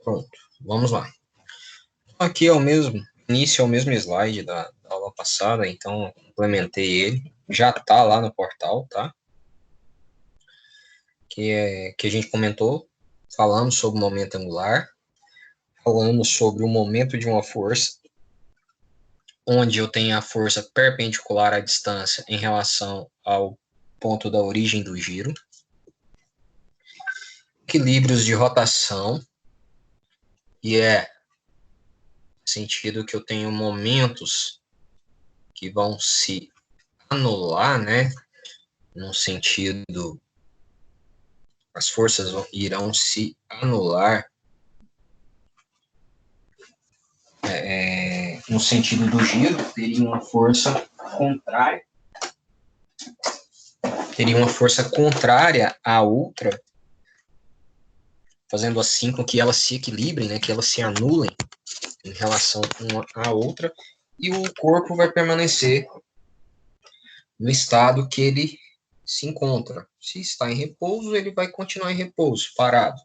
Pronto, vamos lá. Aqui é o mesmo, início é o mesmo slide da aula passada, então implementei ele. Já está lá no portal, tá? Que a gente comentou, falamos sobre o momento angular, falamos sobre o momento de uma força, onde eu tenho a força perpendicular à distância em relação ao ponto da origem do giro. Equilíbrios de rotação, e é no sentido que eu tenho momentos que vão se anular, né? No sentido, as forças irão se anular no sentido do giro, teria uma força contrária à outra, fazendo assim com que elas se equilibrem, né? Que elas se anulem em relação uma à outra, e o corpo vai permanecer no estado que ele se encontra. Se está em repouso, ele vai continuar em repouso, parado.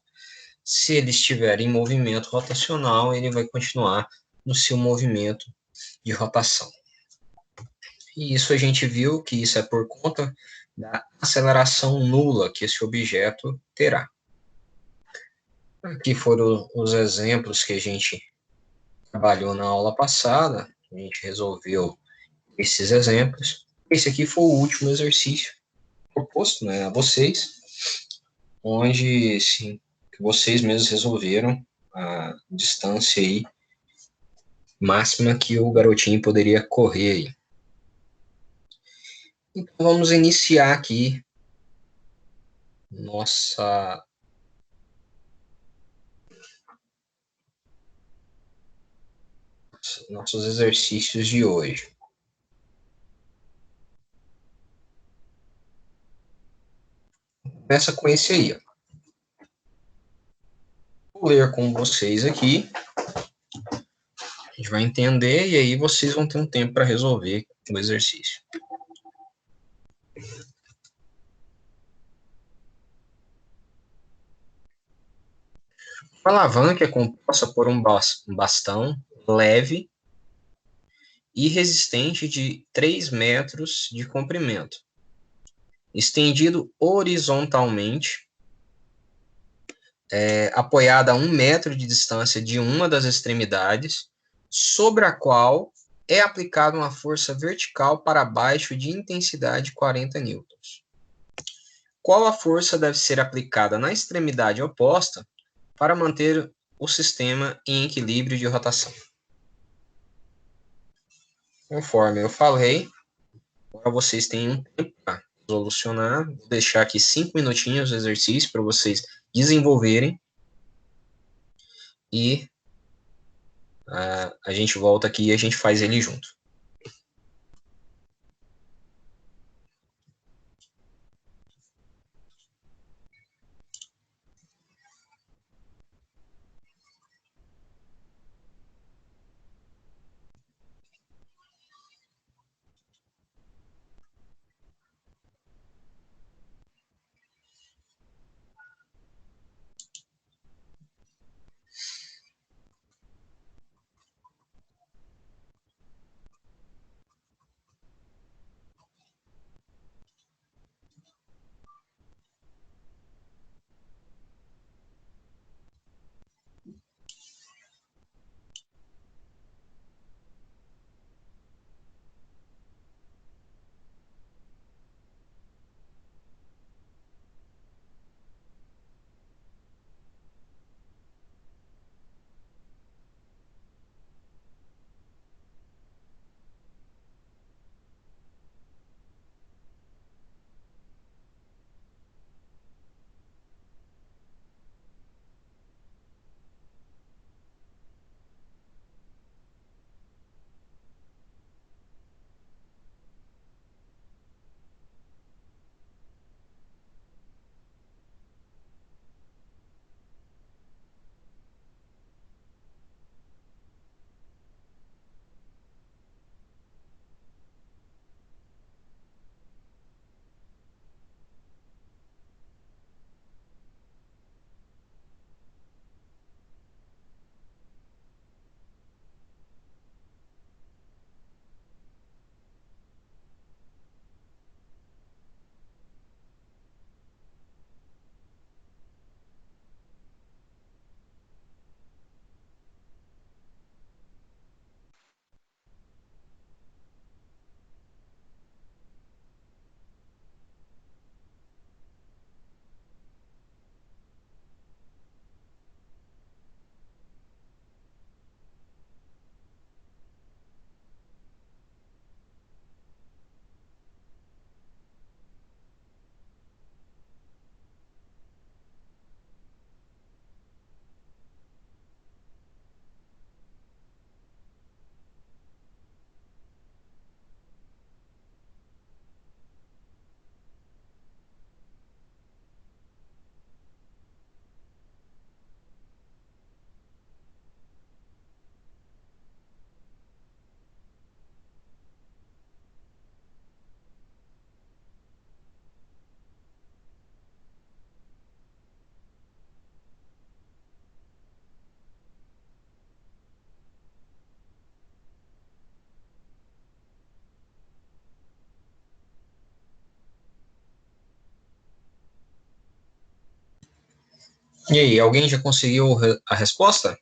Se ele estiver em movimento rotacional, ele vai continuar no seu movimento de rotação. E isso a gente viu que isso é por conta da aceleração nula que esse objeto terá. Aqui foram os exemplos que a gente trabalhou na aula passada. A gente resolveu esses exemplos. Esse aqui foi o último exercício proposto, né, a vocês, onde sim, vocês mesmos resolveram a distância aí máxima que o garotinho poderia correr aí. Então vamos iniciar aqui nossos exercícios de hoje. Começa com esse aí, ó. Vou ler com vocês aqui. A gente vai entender e aí vocês vão ter um tempo para resolver o exercício. A alavanca é composta por um bastão leve e resistente de 3 metros de comprimento, estendido horizontalmente, apoiada a 1 metro de distância de uma das extremidades, sobre a qual é aplicada uma força vertical para baixo de intensidade 40 newtons. Qual a força deve ser aplicada na extremidade oposta para manter o sistema em equilíbrio de rotação? Conforme eu falei, agora vocês têm um tempo para solucionar. Vou deixar aqui 5 minutinhos o exercício para vocês desenvolverem. E a gente volta aqui e a gente faz ele junto. E aí, alguém já conseguiu a resposta?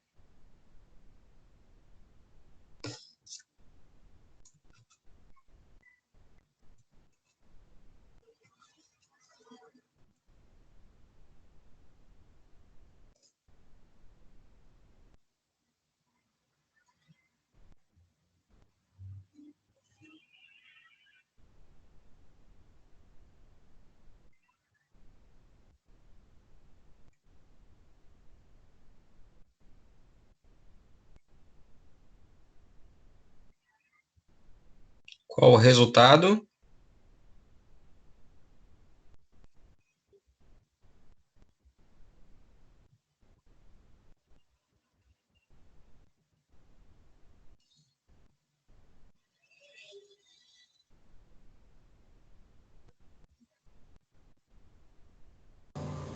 Qual o resultado?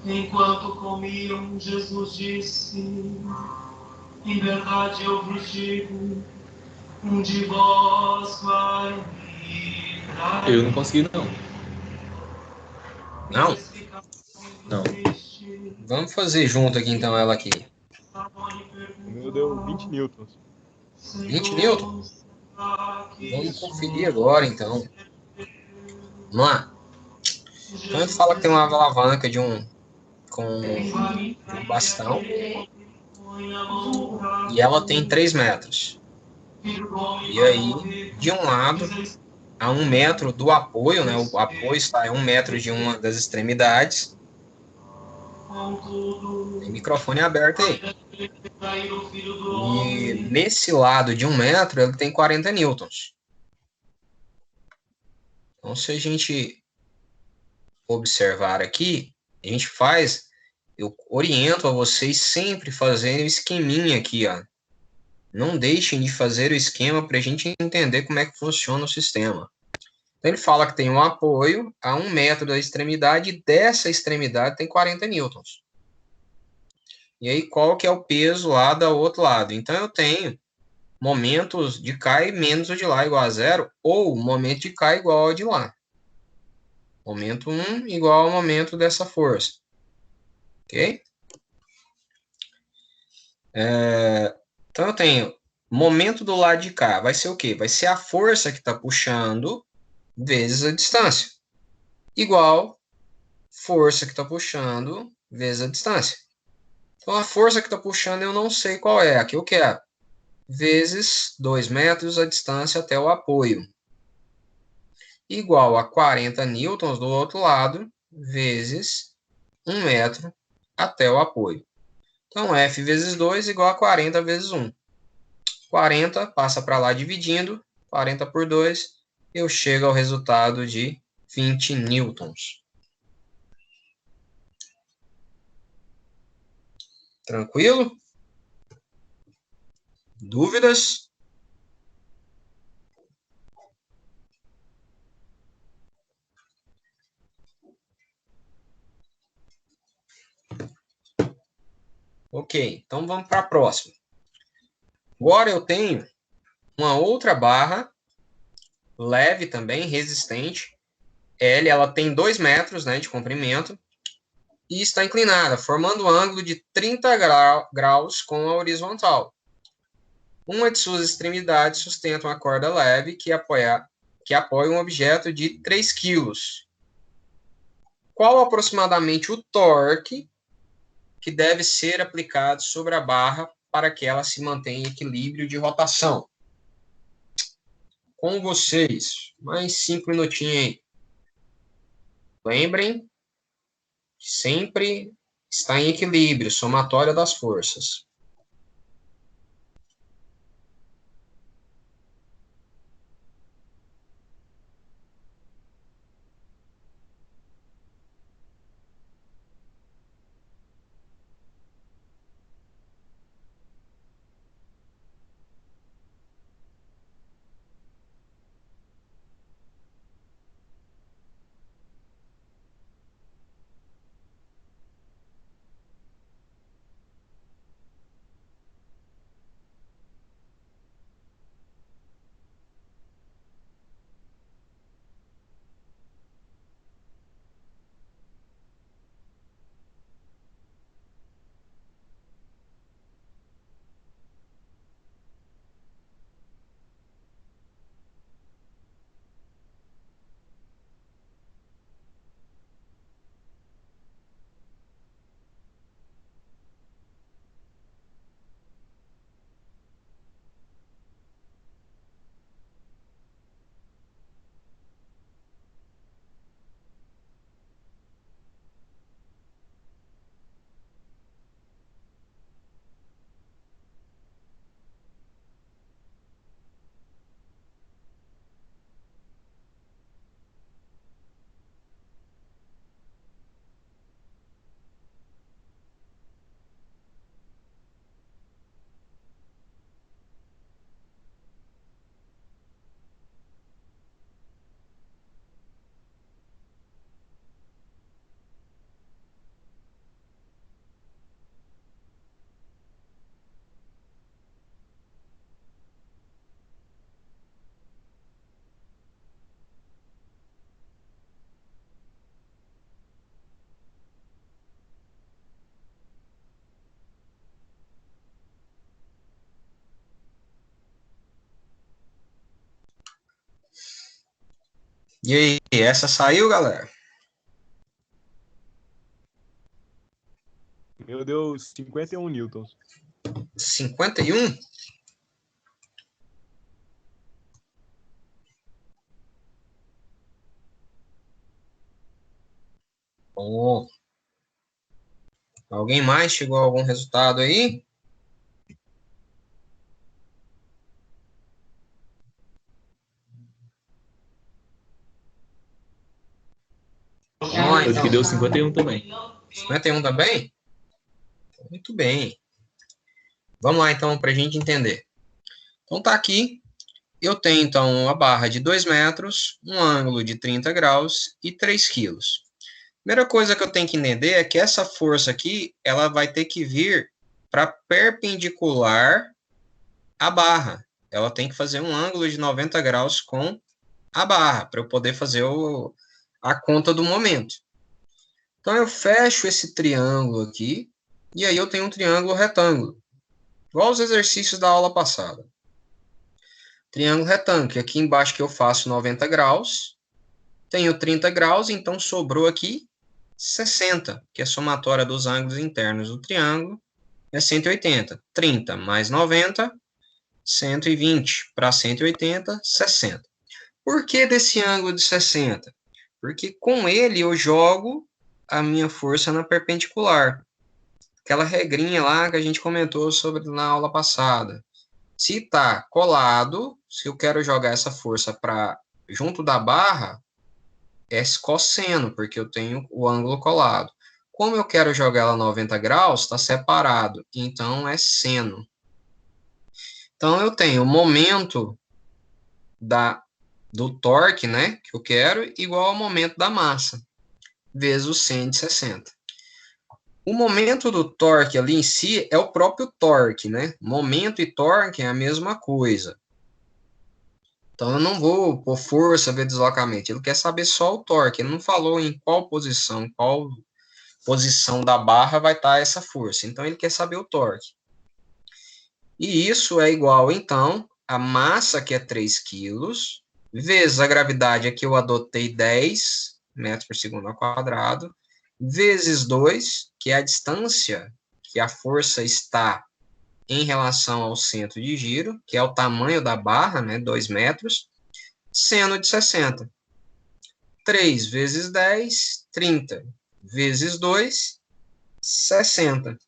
Enquanto comiam, Jesus disse: em verdade eu vos digo, um de vós vai me trair. Eu não consegui, não. Não? Não. Vamos fazer junto aqui então ela aqui. O meu deu 20 newtons. 20 newton? Vamos conferir agora então. Vamos lá. Então ele fala que tem uma alavanca com um bastão e ela tem 3 metros. E aí, de um lado, a 1 metro do apoio, né? O apoio está a 1 metro de uma das extremidades. Tem microfone aberto aí. E nesse lado de 1 metro, ele tem 40 newtons. Então, se a gente observar aqui, a gente faz, eu oriento a vocês sempre fazerem o esqueminha aqui, ó. Não deixem de fazer o esquema para a gente entender como é que funciona o sistema. Então, ele fala que tem um apoio a 1 metro da extremidade, e dessa extremidade tem 40 newtons. E aí, qual que é o peso lá do outro lado? Então, eu tenho momentos de cá menos o de lá igual a zero, ou momento de cá igual ao de lá. Momento 1 igual ao momento dessa força. Ok? Então, eu tenho momento do lado de cá. Vai ser o quê? Vai ser a força que está puxando vezes a distância. Igual força que está puxando vezes a distância. Então, a força que está puxando eu não sei qual é. Aqui eu quero. Vezes 2 metros a distância até o apoio. Igual a 40 newtons do outro lado, vezes 1 metro até o apoio. Então, F vezes 2 igual a 40 vezes 1. 40 passa para lá dividindo. 40 por 2, eu chego ao resultado de 20 newtons. Tranquilo? Dúvidas? Ok, então vamos para a próxima. Agora eu tenho uma outra barra, leve também, resistente. L, ela tem 2 metros, né, de comprimento e está inclinada, formando um ângulo de 30 graus com a horizontal. Uma de suas extremidades sustenta uma corda leve que apoia um objeto de 3 kg. Qual aproximadamente o torque que deve ser aplicado sobre a barra para que ela se mantenha em equilíbrio de rotação? Com vocês, mais 5 minutinhos aí. Lembrem que sempre está em equilíbrio, somatória das forças. E aí, essa saiu, galera? Meu deu 51 newtons. 51? Bom, alguém mais chegou a algum resultado aí? Vamos lá, Acho então. que deu 51 também. 51 também? Muito bem. Vamos lá, então, para a gente entender. Então, tá aqui. Eu tenho, então, uma barra de 2 metros, um ângulo de 30 graus e 3 quilos. Primeira coisa que eu tenho que entender é que essa força aqui, ela vai ter que vir para perpendicular à barra. Ela tem que fazer um ângulo de 90 graus com a barra, para eu poder fazer a conta do momento. Então, eu fecho esse triângulo aqui, e aí eu tenho um triângulo retângulo, igual os exercícios da aula passada. Triângulo retângulo, que aqui embaixo que eu faço 90 graus, tenho 30 graus, então sobrou aqui 60, que é a somatória dos ângulos internos do triângulo, é 180. 30 mais 90, 120. Para 180, 60. Por que desse ângulo de 60? Porque com ele eu jogo a minha força na perpendicular. Aquela regrinha lá que a gente comentou sobre na aula passada. Se está colado, se eu quero jogar essa força para junto da barra, é cosseno, porque eu tenho o ângulo colado. Como eu quero jogar ela 90 graus, está separado, então é seno. Então eu tenho o momento do torque, né, que eu quero, igual ao momento da massa, vezes o seno de 60. O momento do torque ali em si é o próprio torque, né? Momento e torque é a mesma coisa. Então eu não vou por força ver deslocamento. Ele quer saber só o torque. Ele não falou em qual posição da barra vai estar essa força. Então ele quer saber o torque. E isso é igual, então, a massa, que é 3 quilos, vezes a gravidade, aqui eu adotei 10 metros por segundo ao quadrado, vezes 2, que é a distância que a força está em relação ao centro de giro, que é o tamanho da barra, né, 2 metros, seno de 60. 3 vezes 10, 30. Vezes 2, 60.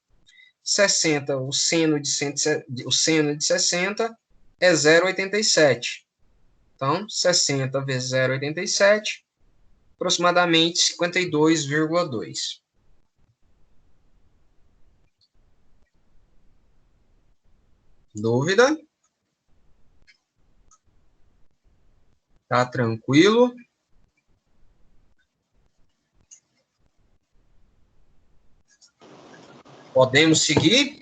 60, o seno de 60 é 0,87. Então, 60 vezes 0,87, aproximadamente 52,2. Dúvida? Tá tranquilo? Podemos seguir?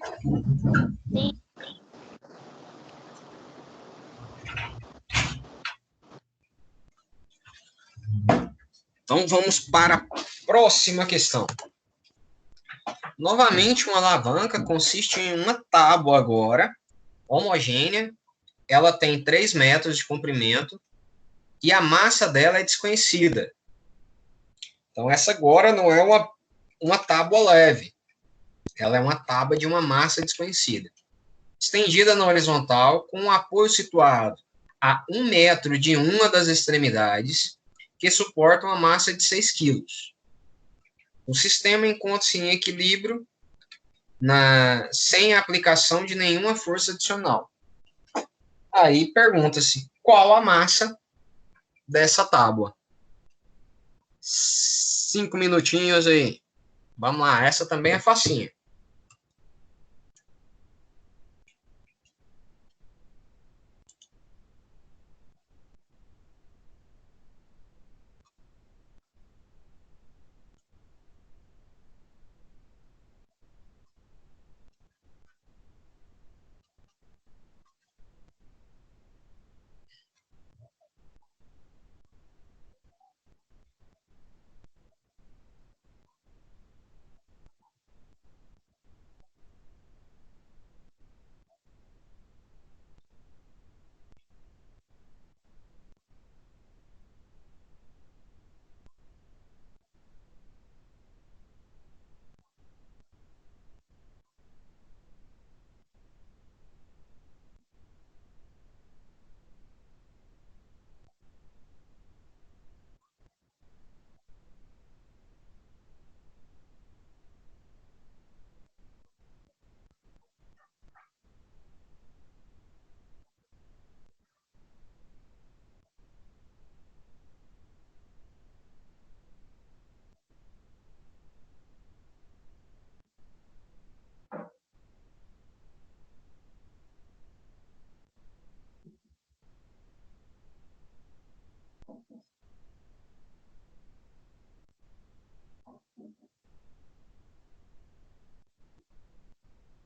Sim. Então, vamos para a próxima questão. Novamente, uma alavanca consiste em uma tábua agora, homogênea. Ela tem 3 metros de comprimento e a massa dela é desconhecida. Então, essa agora não é uma tábua leve. Ela é uma tábua de uma massa desconhecida. Estendida na horizontal, com um apoio situado a 1 metro de uma das extremidades, que suporta uma massa de 6 quilos. O sistema encontra-se em equilíbrio sem a aplicação de nenhuma força adicional. Aí pergunta-se qual a massa dessa tábua. 5 minutinhos aí. Vamos lá, essa também é facinha.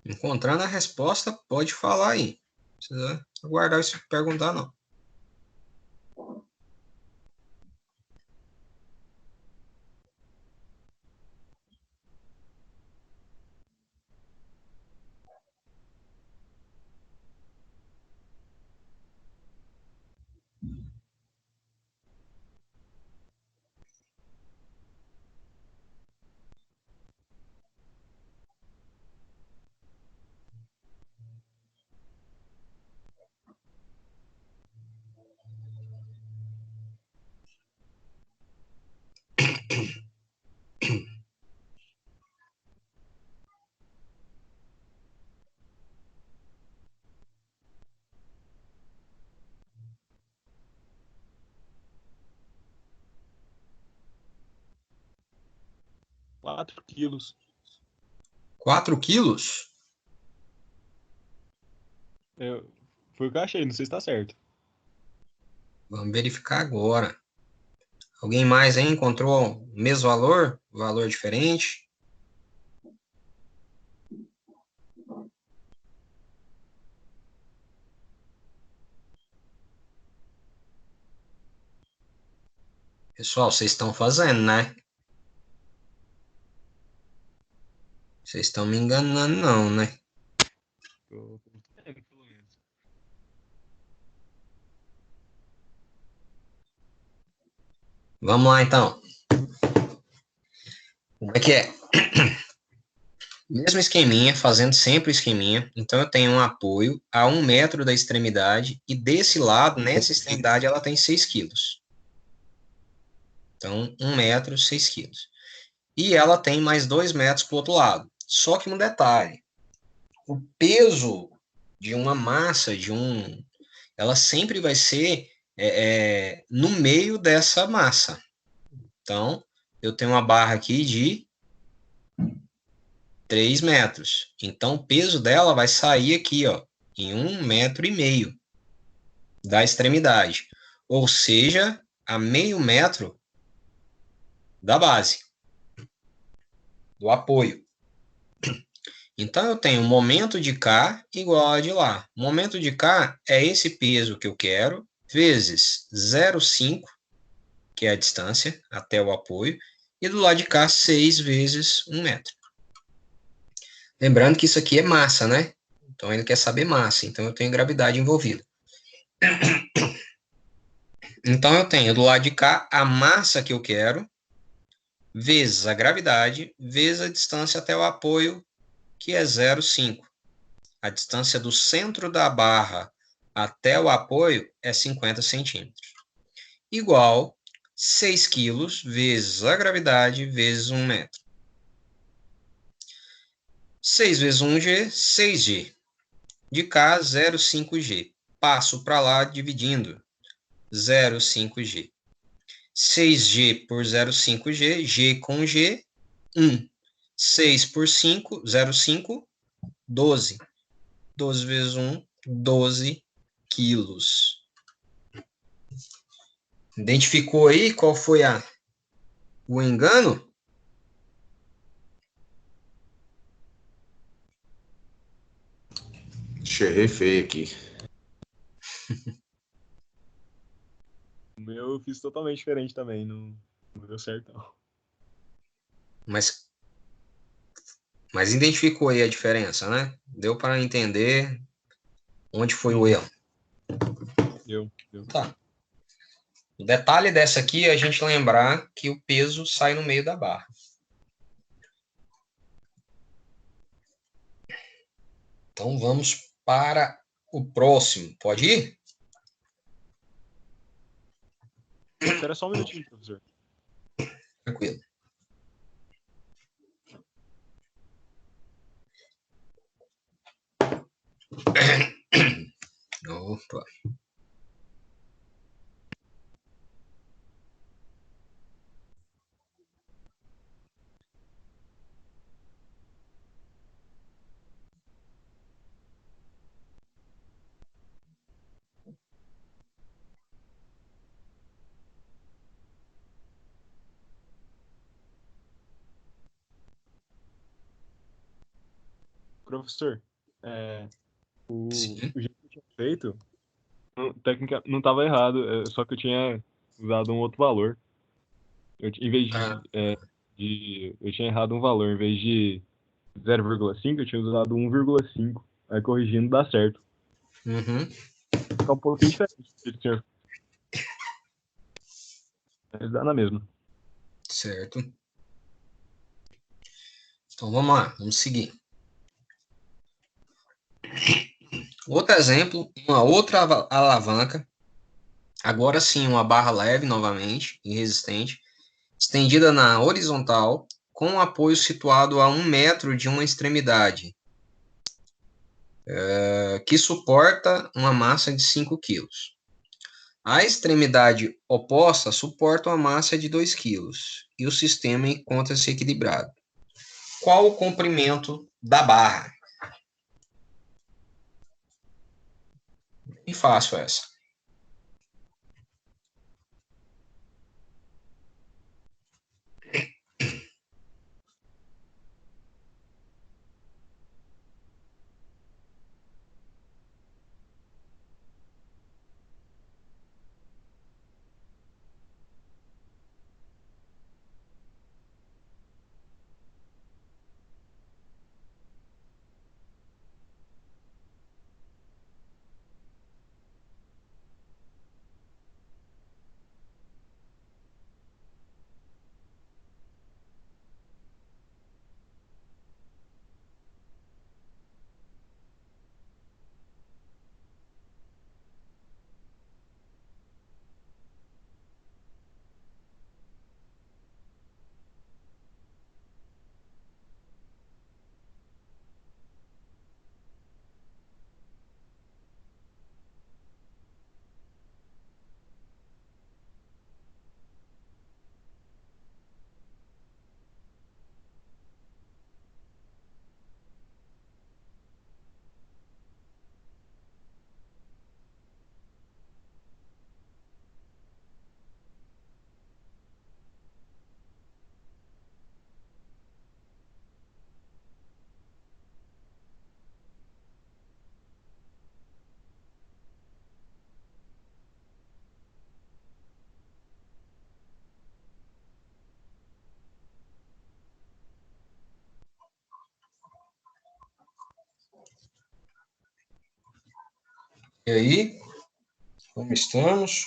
Encontrando a resposta, pode falar aí. Não precisa aguardar isso perguntar, não. Quatro quilos. 4 quilos? Foi o que eu achei, não sei se tá certo. Vamos verificar agora. Alguém mais aí encontrou o mesmo valor? Valor diferente? Pessoal, vocês estão fazendo, né? Vocês estão me enganando, não, né? Tô vendo, pelo menos. Vamos lá, então. Como é que é? Mesmo esqueminha, fazendo sempre o esqueminha. Então, eu tenho um apoio a 1 metro da extremidade e desse lado, nessa extremidade, ela tem 6 quilos. Então, 1 metro, 6 quilos. E ela tem mais 2 metros para o outro lado. Só que um detalhe, o peso de uma massa, ela sempre vai ser no meio dessa massa. Então, eu tenho uma barra aqui de 3 metros. Então, o peso dela vai sair aqui, ó, em 1,5 metro da extremidade. Ou seja, a meio metro da base, do apoio. Então, eu tenho momento de cá igual a de lá. Momento de cá é esse peso que eu quero, vezes 0,5, que é a distância até o apoio, e do lado de cá, 6 vezes 1 metro. Lembrando que isso aqui é massa, né? Então, ele quer saber massa. Então, eu tenho gravidade envolvida. Então, eu tenho do lado de cá a massa que eu quero, vezes a gravidade, vezes a distância até o apoio, que é 0,5. A distância do centro da barra até o apoio é 50 centímetros. Igual 6 quilos vezes a gravidade vezes 1 metro. 6 vezes 1G, 6G. De cá, 0,5G. Passo para lá dividindo. 0,5G. 6G por 0,5G, G com G, 1. 6 por 5, 0,5, 12. 12 vezes 1, 12 quilos. Identificou aí qual foi o engano? Errei feio aqui. O meu eu fiz totalmente diferente também, não deu certo não. Mas identificou aí a diferença, né? Deu para entender onde foi o erro. Deu. Tá. O detalhe dessa aqui é a gente lembrar que o peso sai no meio da barra. Então vamos para o próximo. Pode ir? Espera só um minutinho, professor. Tranquilo. Opa. professor, Sim. o jeito que eu tinha feito, técnica não estava errado, só que eu tinha usado um outro valor. Em vez Ah, eu tinha errado um valor, em vez de 0,5, eu tinha usado 1,5. Aí corrigindo dá certo. uhum, Fica um pouquinho diferente do que o senhor, mas dá na mesma. certo. Então vamos lá, vamos seguir. Outro exemplo, uma outra alavanca, agora sim uma barra leve novamente e resistente, estendida na horizontal, com o apoio situado a 1 metro de uma extremidade, que suporta uma massa de 5 quilos. A extremidade oposta suporta uma massa de 2 quilos e o sistema encontra-se equilibrado. Qual o comprimento da barra? E fácil essa. E aí, como estamos?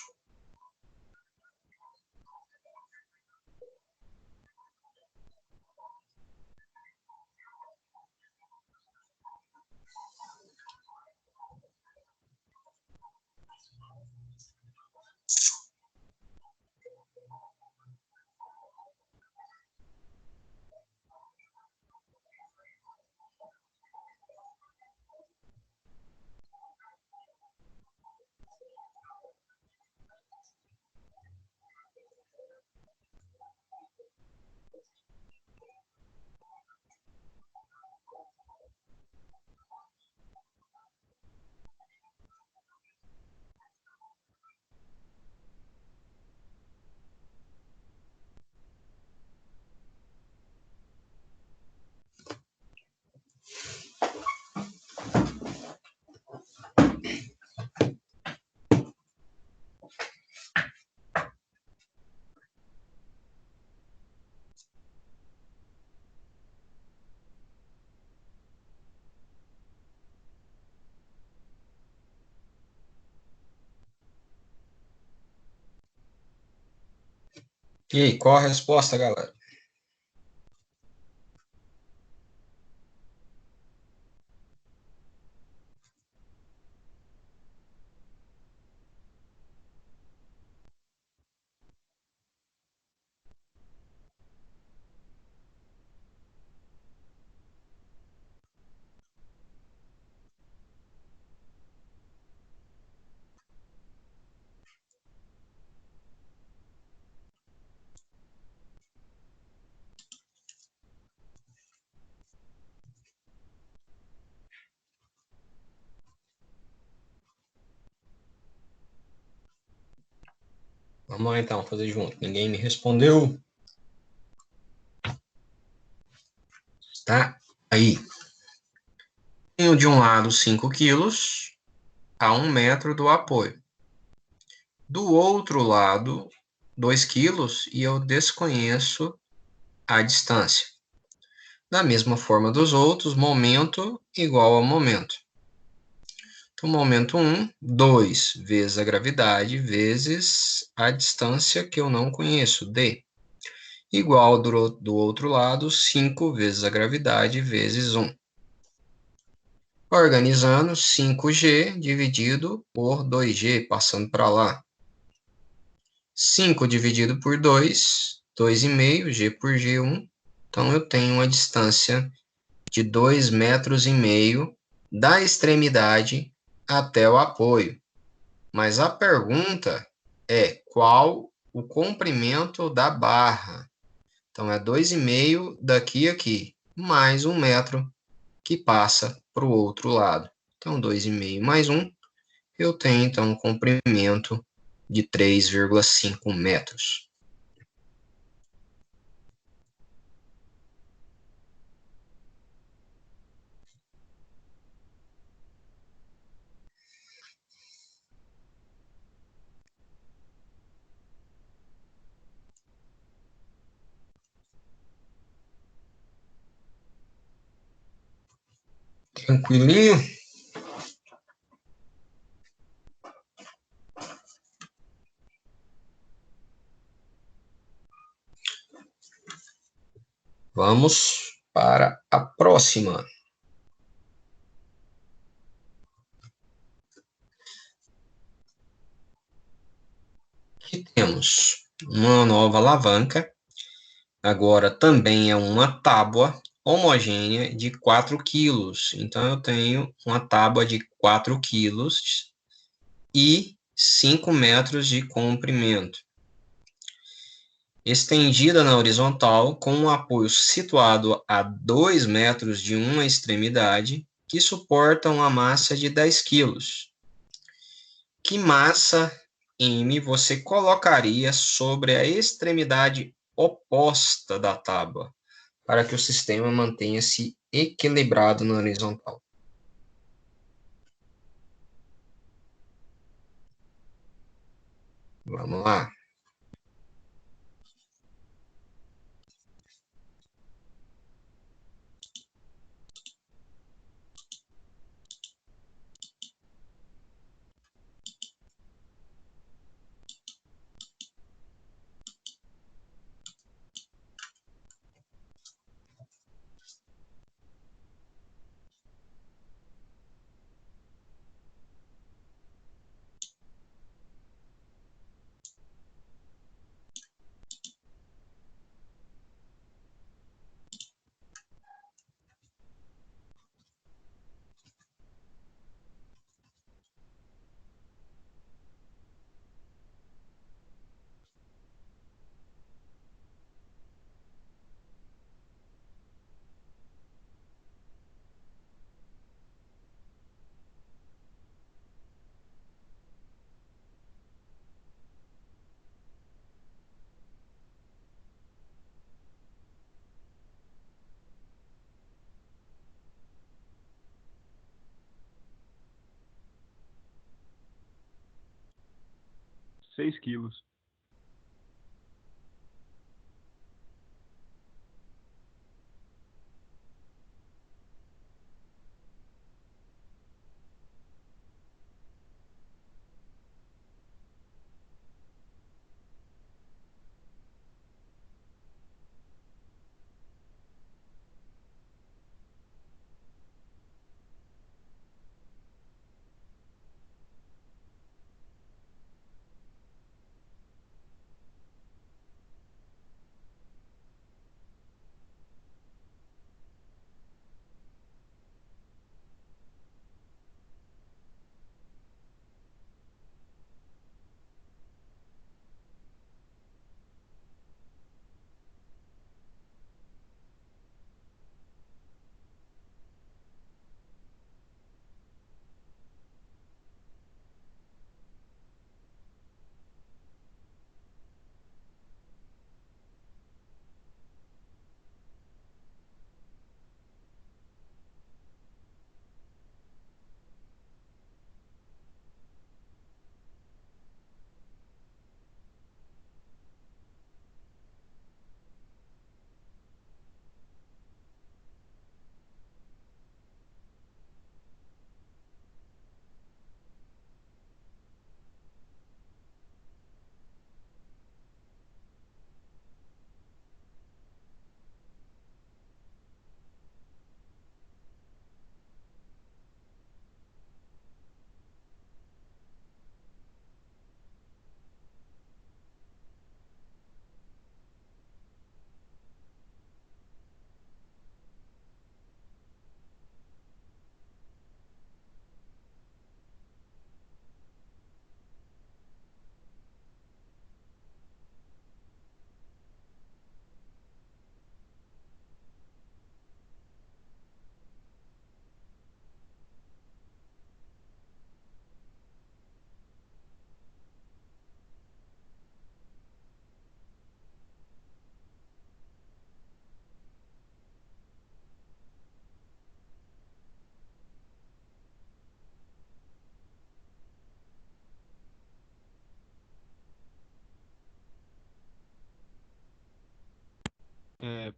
E aí, qual a resposta, galera? Vamos lá então, fazer junto. Ninguém me respondeu. Tá aí. Tenho de um lado 5 quilos a 1 metro do apoio. Do outro lado, 2 quilos e eu desconheço a distância. Da mesma forma dos outros, momento igual a momento. Então, momento 1, 2 vezes a gravidade vezes a distância que eu não conheço, d. Igual do outro lado, 5 vezes a gravidade vezes 1. Organizando, 5g dividido por 2g, passando para lá. 5 dividido por 2, 2,5, g por g, 1. Então, eu tenho uma distância de 2,5 metros da extremidade até o apoio. Mas a pergunta é qual o comprimento da barra. Então, é 2,5 daqui a aqui, mais 1 metro que passa para o outro lado. Então, 2,5 mais 1, eu tenho, então, um comprimento de 3,5 metros. Tranquilinho? Vamos para a próxima. Aqui temos uma nova alavanca. Agora também é uma tábua homogênea de 4 quilos. Então, eu tenho uma tábua de 4 quilos e 5 metros de comprimento. Estendida na horizontal, com um apoio situado a 2 metros de uma extremidade, que suporta uma massa de 10 quilos. Que massa M você colocaria sobre a extremidade oposta da tábua, para que o sistema mantenha-se equilibrado na horizontal? Vamos lá. Seis quilos.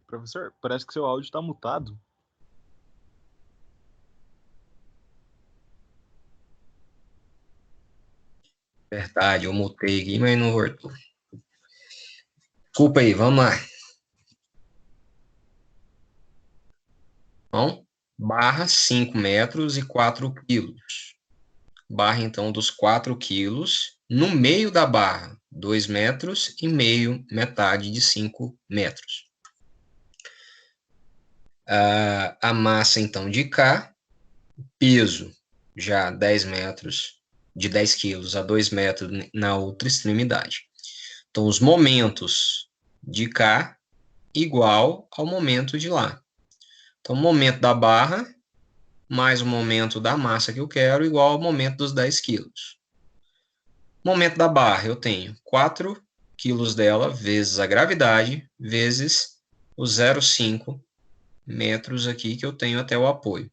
Professor, parece que seu áudio está mutado. Verdade, eu mutei aqui, mas não voltou. Desculpa aí, vamos lá. Então, barra 5 metros e 4 quilos. Barra, então, dos 4 quilos. No meio da barra, 2 metros e meio, metade de 5 metros. A massa, então, de K, peso, já 10 metros, de 10 quilos a 2 metros na outra extremidade. Então, os momentos de K igual ao momento de lá. Então, o momento da barra mais o momento da massa que eu quero igual ao momento dos 10 quilos. Momento da barra, eu tenho 4 quilos dela vezes a gravidade vezes o 0,5 metros aqui que eu tenho até o apoio.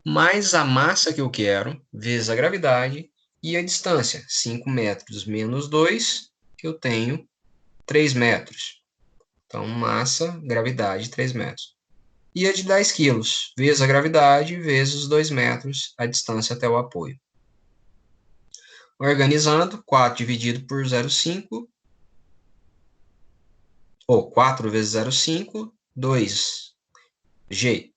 Mais a massa que eu quero vezes a gravidade e a distância, 5 metros menos 2, que eu tenho 3 metros. Então, massa, gravidade, 3 metros. E a de 10 quilos, vezes a gravidade, vezes os 2 metros, a distância até o apoio. Organizando, 4 dividido por 0,5, ou 4 vezes 0,5, 2G.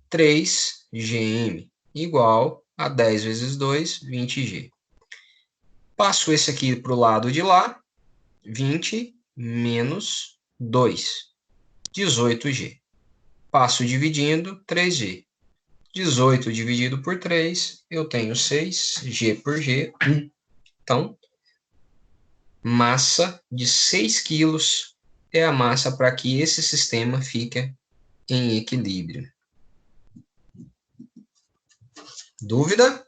3GM, igual a 10 vezes 2, 20G. Passo esse aqui para o lado de lá, 20 menos 2, 18G. Passo dividindo, 3G. 18 dividido por 3, eu tenho 6, G por G, 1. Então, massa de 6 quilos é a massa para que esse sistema fique em equilíbrio. Dúvida?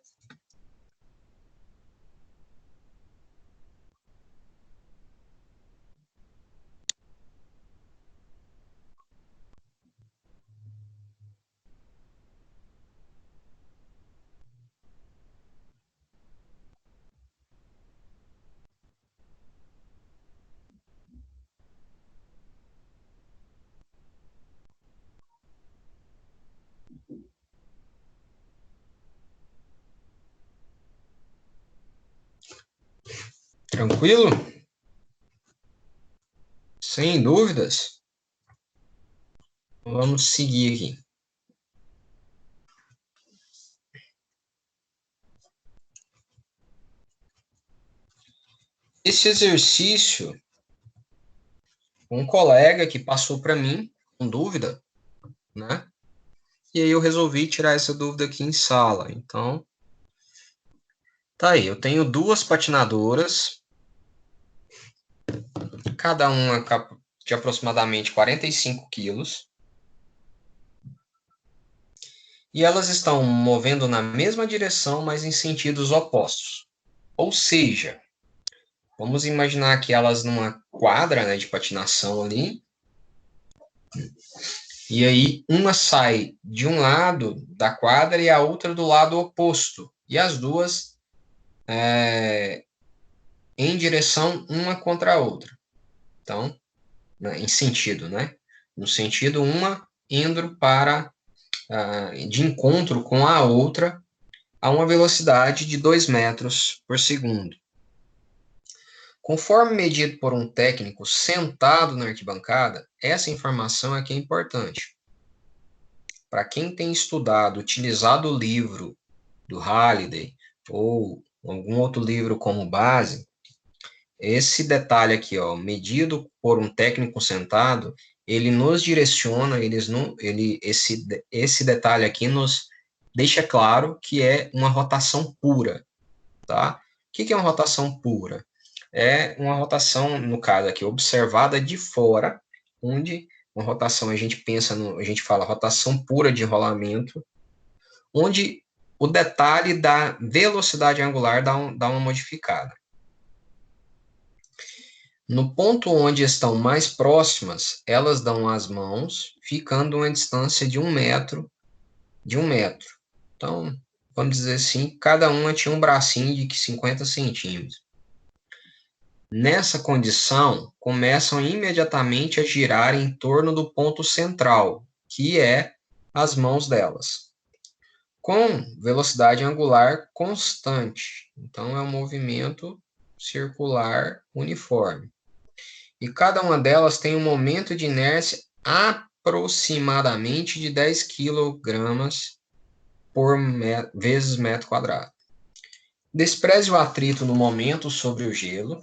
Tranquilo? Sem dúvidas? Vamos seguir aqui. Esse exercício, um colega que passou para mim com dúvida, né? E aí eu resolvi tirar essa dúvida aqui em sala. Então, tá aí. Eu tenho 2 patinadoras, cada uma de aproximadamente 45 quilos. E elas estão movendo na mesma direção, mas em sentidos opostos. Ou seja, vamos imaginar que elas numa quadra, né, de patinação ali, e aí uma sai de um lado da quadra e a outra do lado oposto. E as duas em direção uma contra a outra. Então, em sentido, né? No sentido, uma indo para de encontro com a outra a uma velocidade de 2 metros por segundo. Conforme medido por um técnico sentado na arquibancada, essa informação aqui é importante. Para quem tem estudado, utilizado o livro do Halliday ou algum outro livro como base, esse detalhe aqui, ó, medido por um técnico sentado, ele nos direciona, esse detalhe aqui nos deixa claro que é uma rotação pura, tá? O que é uma rotação pura? É uma rotação, no caso aqui, observada de fora, onde uma rotação a gente fala rotação pura de rolamento, onde o detalhe da velocidade angular dá uma modificada. No ponto onde estão mais próximas, elas dão as mãos, ficando a uma distância de 1 metro, Então, vamos dizer assim, cada uma tinha um bracinho de 50 centímetros. Nessa condição, começam imediatamente a girar em torno do ponto central, que é as mãos delas, com velocidade angular constante. Então, é um movimento circular uniforme. E cada uma delas tem um momento de inércia aproximadamente de 10 quilogramas por vezes metro quadrado. Despreze o atrito no momento sobre o gelo,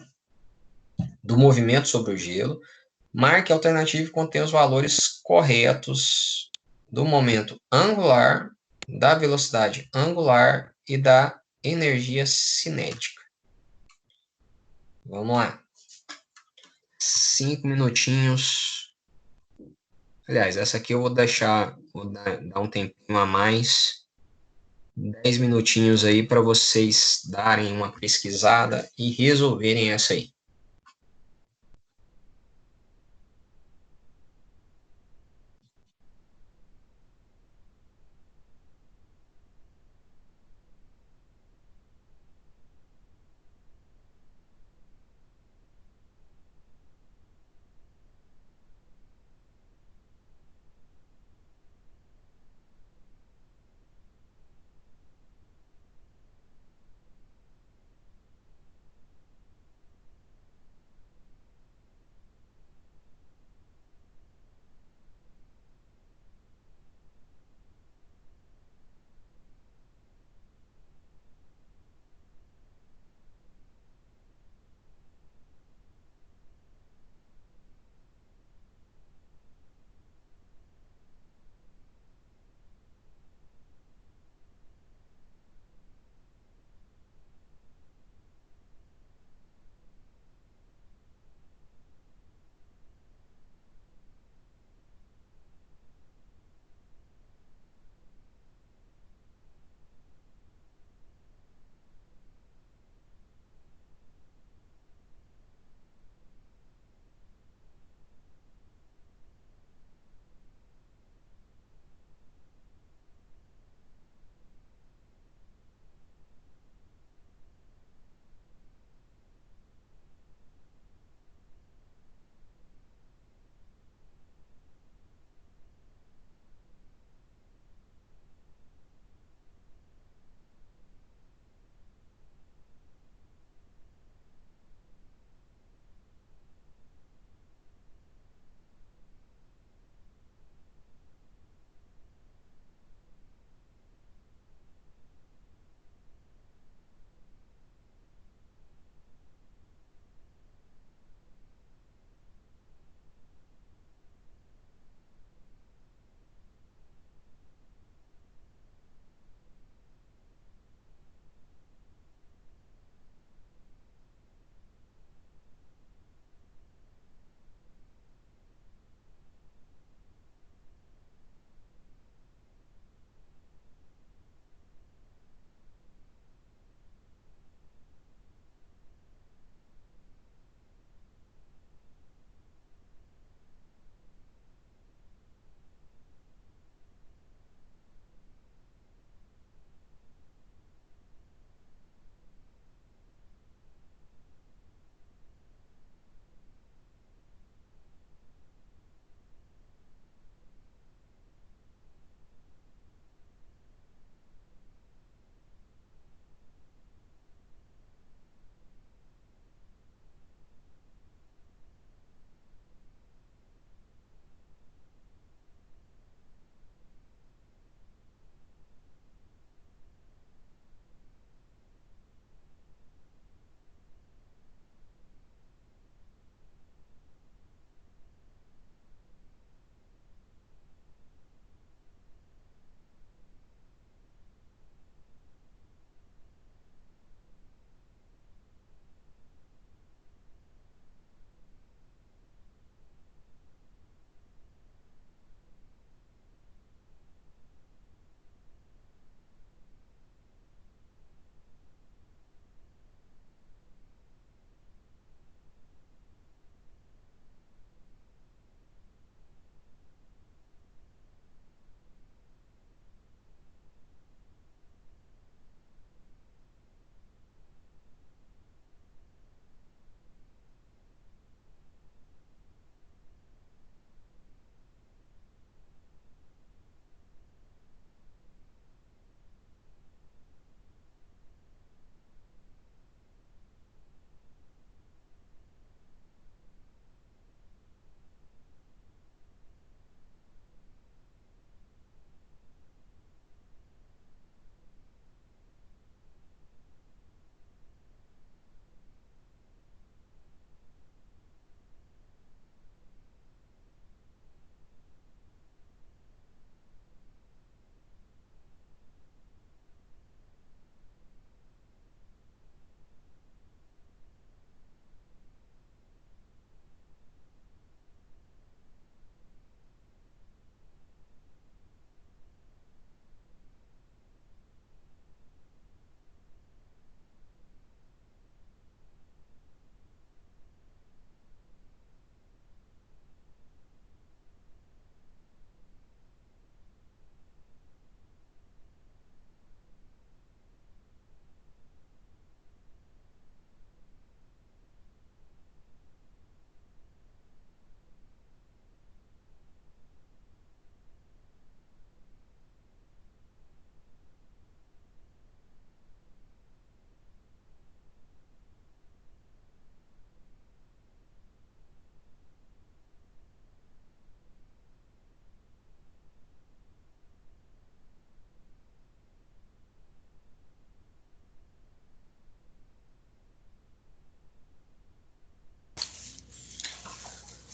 do movimento sobre o gelo. Marque a alternativa que contém os valores corretos do momento angular, da velocidade angular e da energia cinética. Vamos lá. 5 minutinhos. Aliás, essa aqui eu vou deixar, vou dar um tempinho a mais. 10 minutinhos aí para vocês darem uma pesquisada e resolverem essa aí.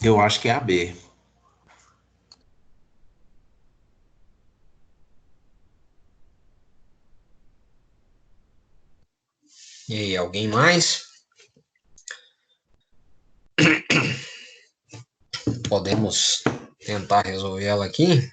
Eu acho que é a B. E aí, alguém mais? Podemos tentar resolver ela aqui?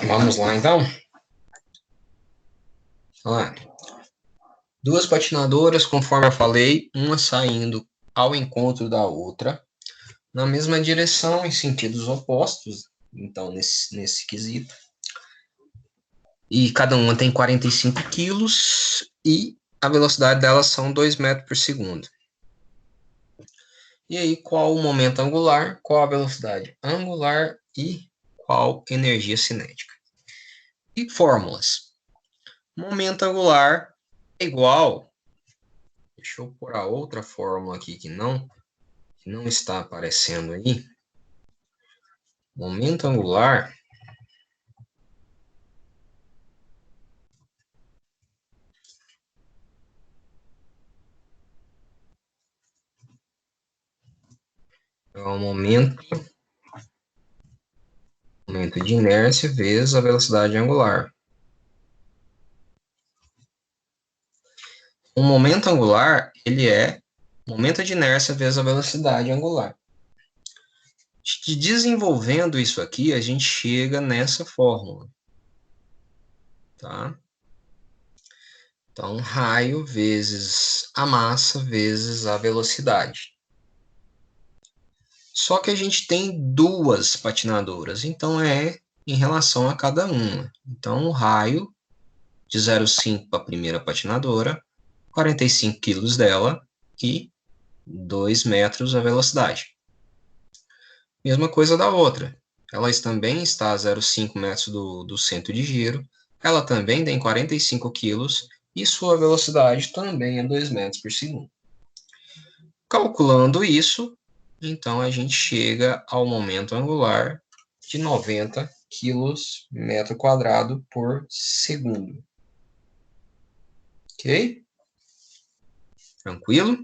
Vamos lá, então. Olha lá. Duas patinadoras, conforme eu falei, uma saindo ao encontro da outra, na mesma direção, em sentidos opostos, então, nesse quesito. E cada uma tem 45 quilos e a velocidade delas são 2 metros por segundo. E aí, qual o momento angular, qual a velocidade angular e qual energia cinética? E fórmulas. Momento angular é igual... Deixa eu pôr a outra fórmula aqui que não está aparecendo aí. Momento angular é o momento de inércia vezes a velocidade angular. O momento angular, ele é momento de inércia vezes a velocidade angular. Desenvolvendo isso aqui, a gente chega nessa fórmula. Tá? Então, raio vezes a massa vezes a velocidade. Só que a gente tem duas patinadoras, então é em relação a cada uma. Então, o raio de 0,5 para a primeira patinadora, 45 quilos dela e 2 metros a velocidade. Mesma coisa da outra. Ela também está a 0,5 metros do centro de giro, ela também tem 45 quilos e sua velocidade também é 2 metros por segundo. Calculando isso, então a gente chega ao momento angular de 90 quilos metro quadrado por segundo. Ok? Tranquilo?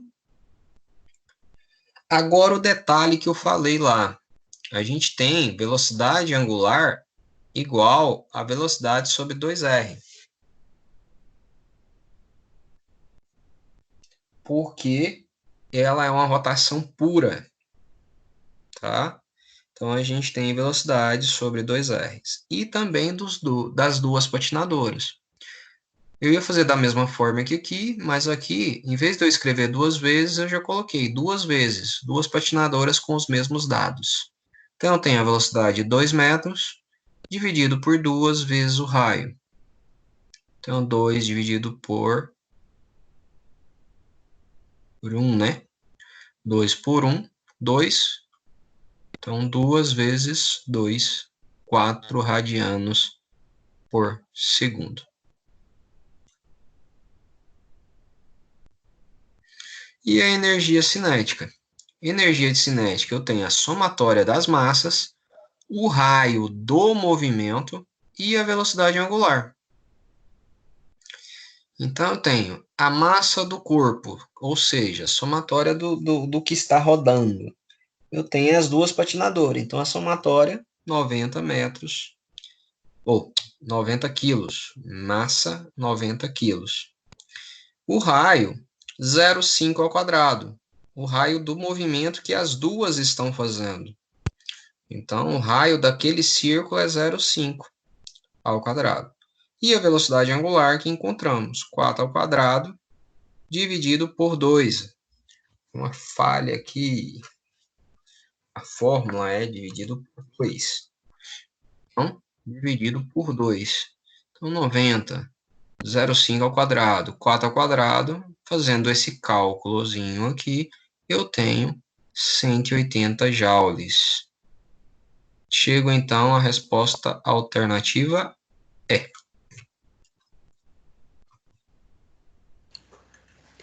Agora o detalhe que eu falei lá. A gente tem velocidade angular igual a velocidade sobre 2r. Porque ela é uma rotação pura. Tá? Então, a gente tem velocidade sobre 2r's. E também das duas patinadoras. Eu ia fazer da mesma forma que aqui, mas aqui, em vez de eu escrever duas vezes, eu já coloquei duas vezes, duas patinadoras com os mesmos dados. Então, eu tenho a velocidade de 2 metros, dividido por 2 vezes o raio. Então, 2 dividido por 1, né? 2 por 1, 2. Então, 2 vezes 2, 4 radianos por segundo. E a energia cinética? Energia cinética, eu tenho a somatória das massas, o raio do movimento e a velocidade angular. Então, eu tenho a massa do corpo, ou seja, a somatória do que está rodando. Eu tenho as duas patinadoras, então a somatória, 90 metros, ou 90 quilos, massa, 90 quilos. O raio, 0,5 ao quadrado, o raio do movimento que as duas estão fazendo. Então, o raio daquele círculo é 0,5 ao quadrado. E a velocidade angular que encontramos, 4 ao quadrado, dividido por 2. Uma falha aqui, a fórmula é dividido por 2. Então, dividido por 2. Então, 90, 0,5 ao quadrado, 4 ao quadrado, fazendo esse cálculozinho aqui, eu tenho 180 joules. Chego, então, à resposta alternativa é.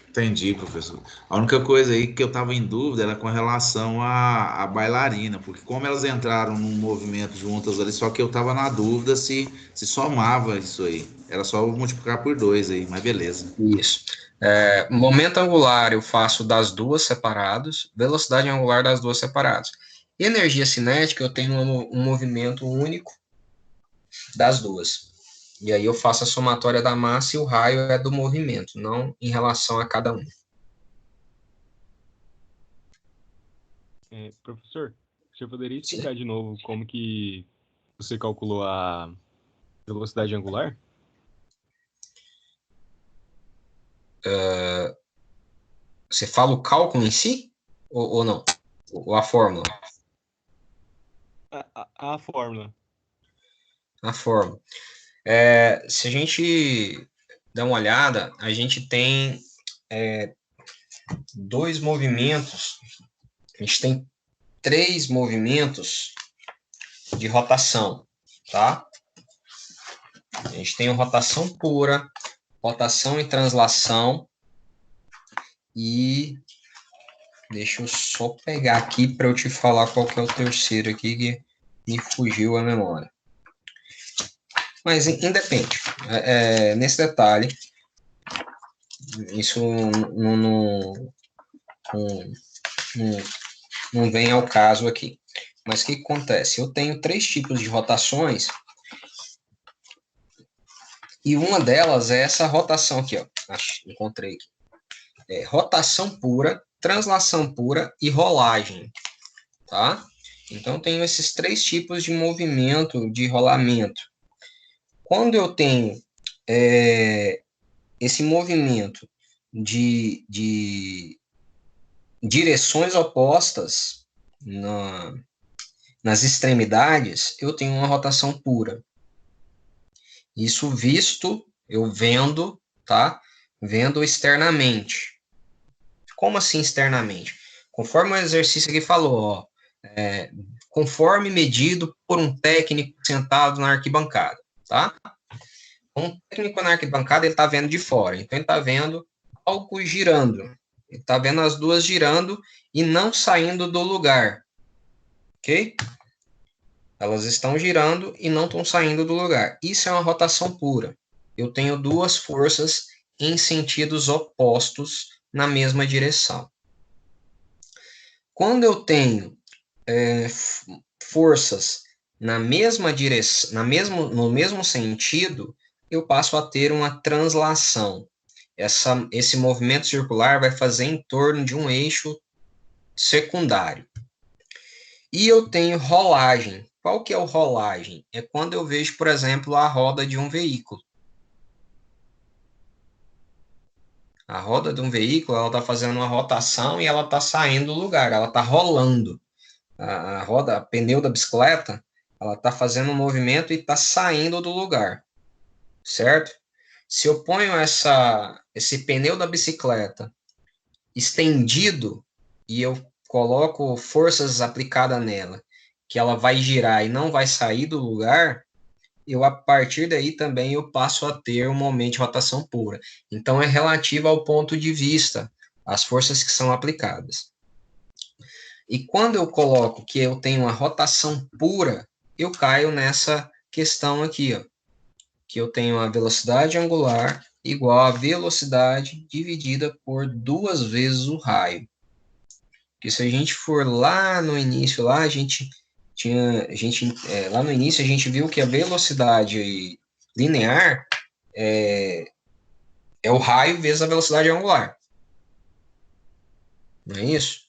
Entendi, professor. A única coisa aí que eu estava em dúvida era com relação à bailarina, porque como elas entraram num movimento juntas ali, só que eu estava na dúvida se somava isso aí. Era só multiplicar por 2 aí, mas beleza. Isso. Momento angular eu faço das duas separados, velocidade angular das duas separadas. Energia cinética eu tenho um movimento único das duas. E aí eu faço a somatória da massa e o raio é do movimento, não em relação a cada um. Professor, você poderia explicar de novo como que você calculou a velocidade angular? Você fala o cálculo em si? Ou não? Ou a fórmula? A fórmula. A fórmula. Se a gente der uma olhada, a gente tem dois movimentos, a gente tem 3 movimentos de rotação, tá? A gente tem rotação pura, rotação e translação, e deixa eu só pegar aqui para eu te falar qual que é o terceiro aqui que me fugiu a memória. Mas independe. Nesse detalhe, isso não vem ao caso aqui. Mas o que acontece? Eu tenho 3 tipos de rotações, e uma delas é essa rotação aqui, ó. Encontrei aqui. Rotação pura, translação pura e rolagem, tá? Então, eu tenho esses 3 tipos de movimento, de rolamento. Quando eu tenho esse movimento de direções opostas nas extremidades, eu tenho uma rotação pura. Isso visto, eu vendo, tá? Vendo externamente. Como assim externamente? Conforme o exercício aqui falou, ó, conforme medido por um técnico sentado na arquibancada, tá? Um técnico na arquibancada, ele está vendo de fora, então ele está vendo algo girando. Ele está vendo as duas girando e não saindo do lugar, ok? Elas estão girando e não estão saindo do lugar. Isso é uma rotação pura. Eu tenho duas forças em sentidos opostos na mesma direção. Quando eu tenho forças na mesma direção, no mesmo sentido, eu passo a ter uma translação. Esse movimento circular vai fazer em torno de um eixo secundário. E eu tenho rolagem. Qual que é o rolagem? É quando eu vejo, por exemplo, a roda de um veículo. A roda de um veículo, ela está fazendo uma rotação e ela está saindo do lugar, ela está rolando. A roda, a pneu da bicicleta, ela está fazendo um movimento e está saindo do lugar, certo? Se eu ponho esse pneu da bicicleta estendido e eu coloco forças aplicadas nela, que ela vai girar e não vai sair do lugar, a partir daí também eu passo a ter um momento de rotação pura. Então, é relativo ao ponto de vista, as forças que são aplicadas. E quando eu coloco que eu tenho uma rotação pura, eu caio nessa questão aqui, ó, que eu tenho a velocidade angular igual a velocidade dividida por 2 vezes o raio. Porque se a gente for lá no início, lá lá no início a gente viu que a velocidade linear é o raio vezes a velocidade angular. Não é isso?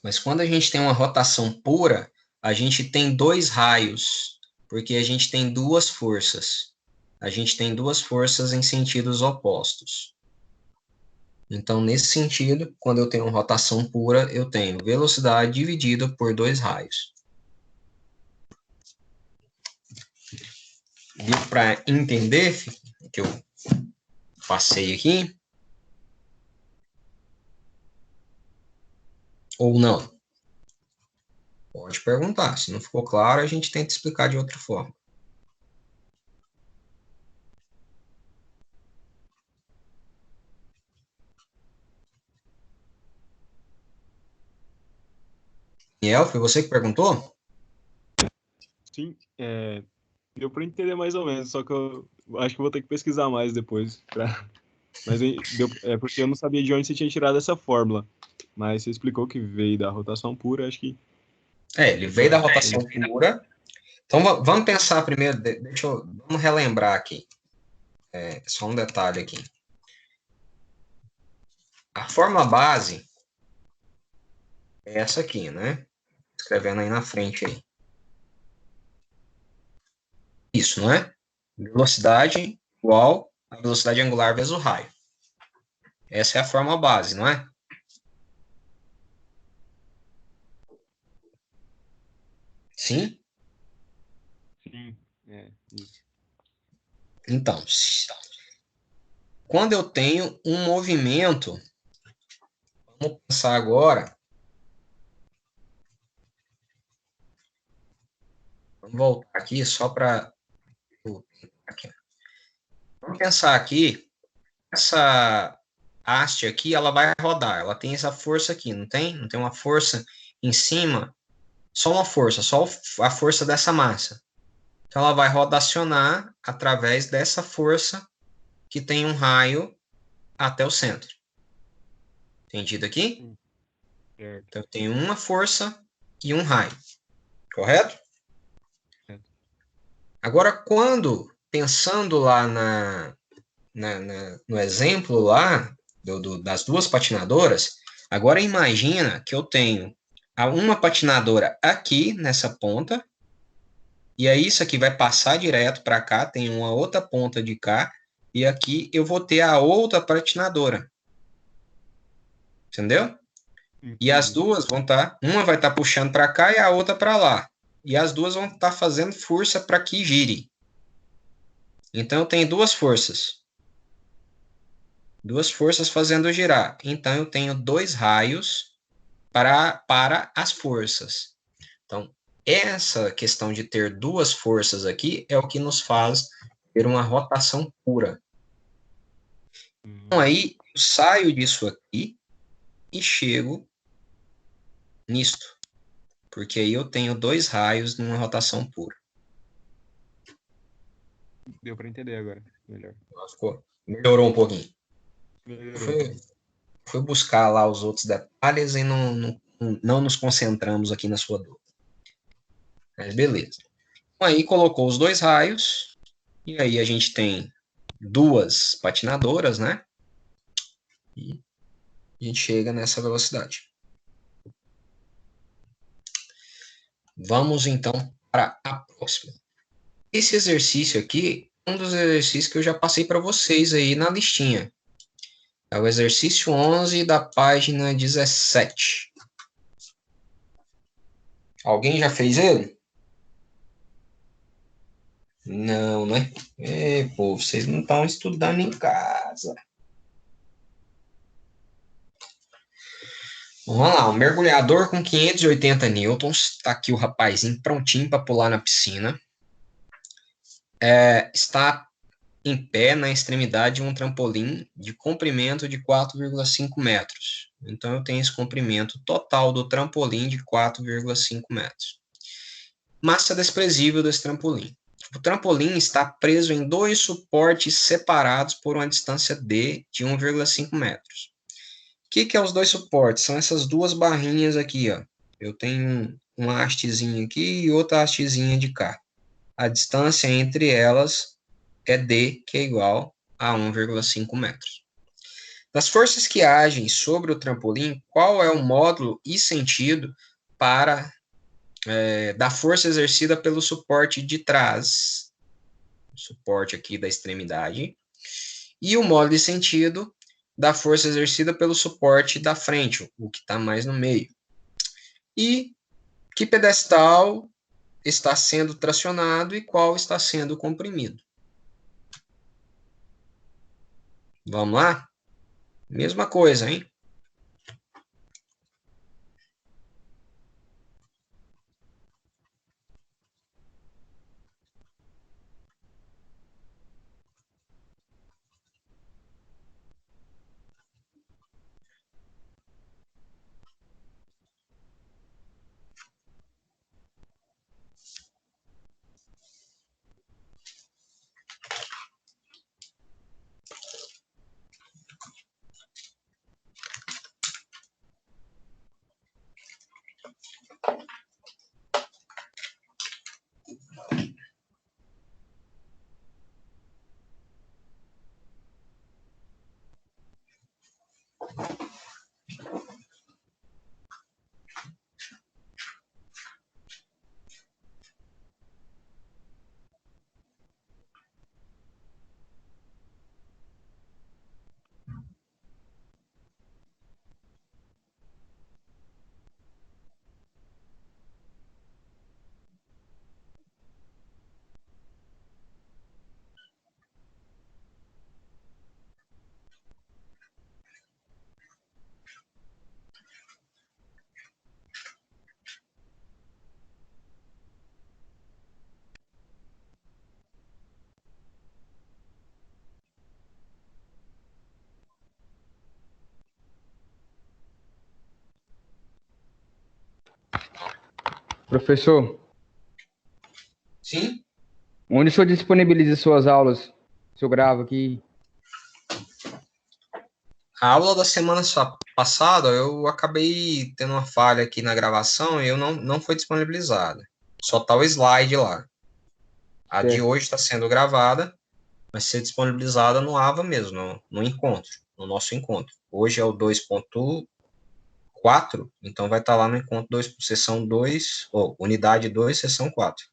Mas quando a gente tem uma rotação pura, a gente tem 2 raios, porque a gente tem 2 forças. a gente tem duas forças em sentidos opostos. Então, nesse sentido, quando eu tenho rotação pura, eu tenho velocidade dividida por dois raios. Deu para entender o que eu passei aqui? Ou não? Pode perguntar. Se não ficou claro, a gente tenta explicar de outra forma. Daniel, foi você que perguntou? Sim, deu para entender mais ou menos, só que eu acho que vou ter que pesquisar mais depois. Mas porque eu não sabia de onde você tinha tirado essa fórmula. Mas você explicou que veio da rotação pura, acho que... Ele veio da rotação pura. Então, vamos pensar primeiro, vamos relembrar aqui. Só um detalhe aqui. A fórmula base é essa aqui, né? Escrevendo aí na frente aí. Isso, não é? Velocidade igual a velocidade angular vezes o raio. Essa é a fórmula base, não é? Sim? Sim, isso. Então, quando eu tenho um movimento, vamos pensar agora. Vamos voltar aqui só para... Vamos pensar aqui, essa haste aqui, ela vai rodar, ela tem essa força aqui, não tem? Não tem uma força em cima, só uma força, só a força dessa massa. Então, ela vai rotacionar através dessa força que tem um raio até o centro. Entendido aqui? Então, eu tenho uma força e um raio. Correto? Agora, pensando lá no exemplo lá, das duas patinadoras, agora imagina que eu tenho uma patinadora aqui nessa ponta, e aí isso aqui vai passar direto para cá, tem uma outra ponta de cá, e aqui eu vou ter a outra patinadora. Entendeu? E as duas vão estar, uma vai estar puxando para cá e a outra para lá. E as duas vão estar fazendo força para que gire. Então eu tenho duas forças. Duas forças fazendo girar. Então eu tenho dois raios para as forças. Então, essa questão de ter duas forças aqui é o que nos faz ter uma rotação pura. Então, aí, eu saio disso aqui e chego nisto. Porque aí eu tenho dois raios numa rotação pura. Deu para entender agora, melhor. Melhorou um pouquinho. Melhorou. Fui buscar lá os outros detalhes e não nos concentramos aqui na sua dúvida. Mas beleza. Então, aí colocou os dois raios, e aí a gente tem duas patinadoras, né? E a gente chega nessa velocidade. Vamos então para a próxima. Esse exercício aqui é um dos exercícios que eu já passei para vocês aí na listinha. É o exercício 11 da página 17. Alguém já fez ele? Não, né? Pô, vocês não estão estudando em casa. Vamos lá, um mergulhador com 580 newtons. Está aqui o rapazinho prontinho para pular na piscina. Está em pé na extremidade de um trampolim de comprimento de 4,5 metros. Então, eu tenho esse comprimento total do trampolim de 4,5 metros. Massa desprezível desse trampolim. O trampolim está preso em dois suportes separados por uma distância D de 1,5 metros. O que é os dois suportes? São essas duas barrinhas aqui, ó. Eu tenho uma hastezinha aqui e outra hastezinha de cá. A distância entre elas é D, que é igual a 1,5 metros. Das forças que agem sobre o trampolim, qual é o módulo e sentido da força exercida pelo suporte de trás suporte aqui da extremidade, e o modo de sentido da força exercida pelo suporte da frente, o que está mais no meio. E que pedestal está sendo tracionado e qual está sendo comprimido. Vamos lá? Mesma coisa, hein? Professor, Sim? onde o senhor disponibiliza suas aulas? Se eu gravo aqui. A aula da semana passada, eu acabei tendo uma falha aqui na gravação e eu não foi disponibilizada. Só tá o slide lá. A de Certo. hoje está sendo gravada, vai ser disponibilizada no AVA mesmo, no encontro, no nosso encontro. Hoje é o 2.4, então vai estar lá no encontro 2, sessão 2, ou unidade 2, sessão 4.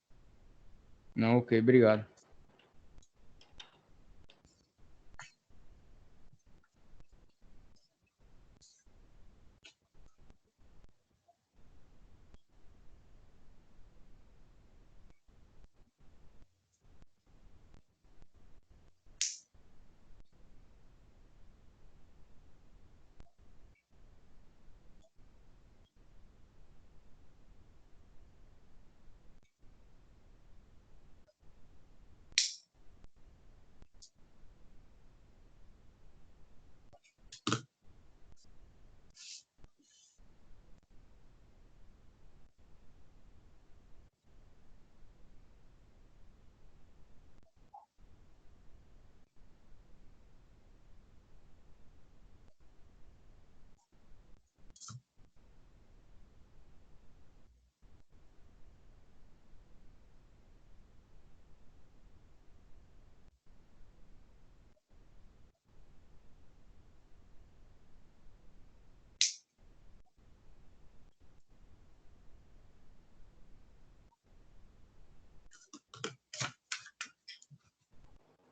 Não, ok, obrigado.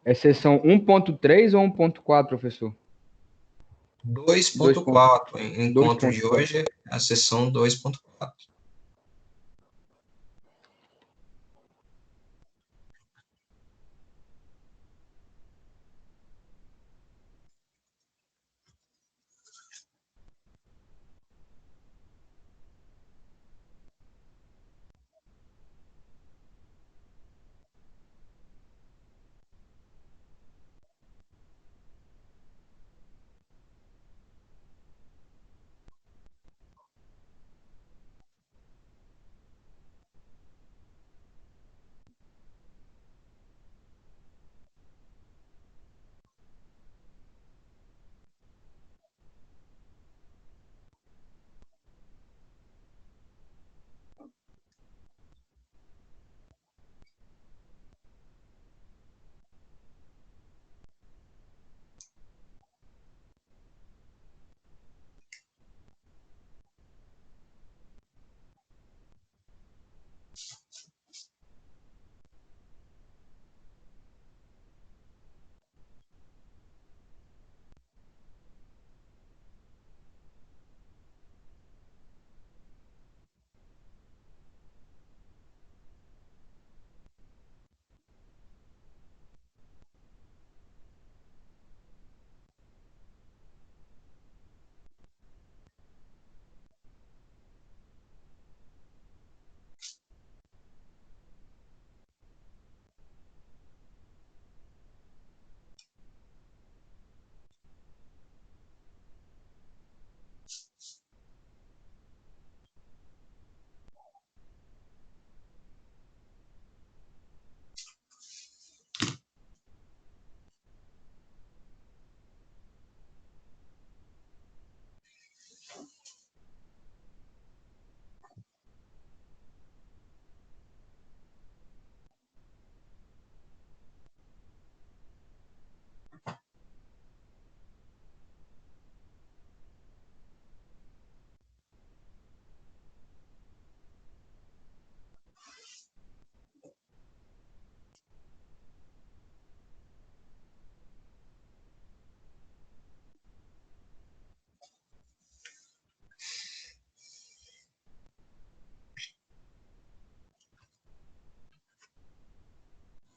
É sessão 1.3 ou 1.4, professor? 2.4, encontro de 2.4. hoje é a sessão 2.4.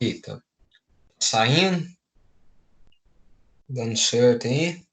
Eita. Saindo. Dando certo aí.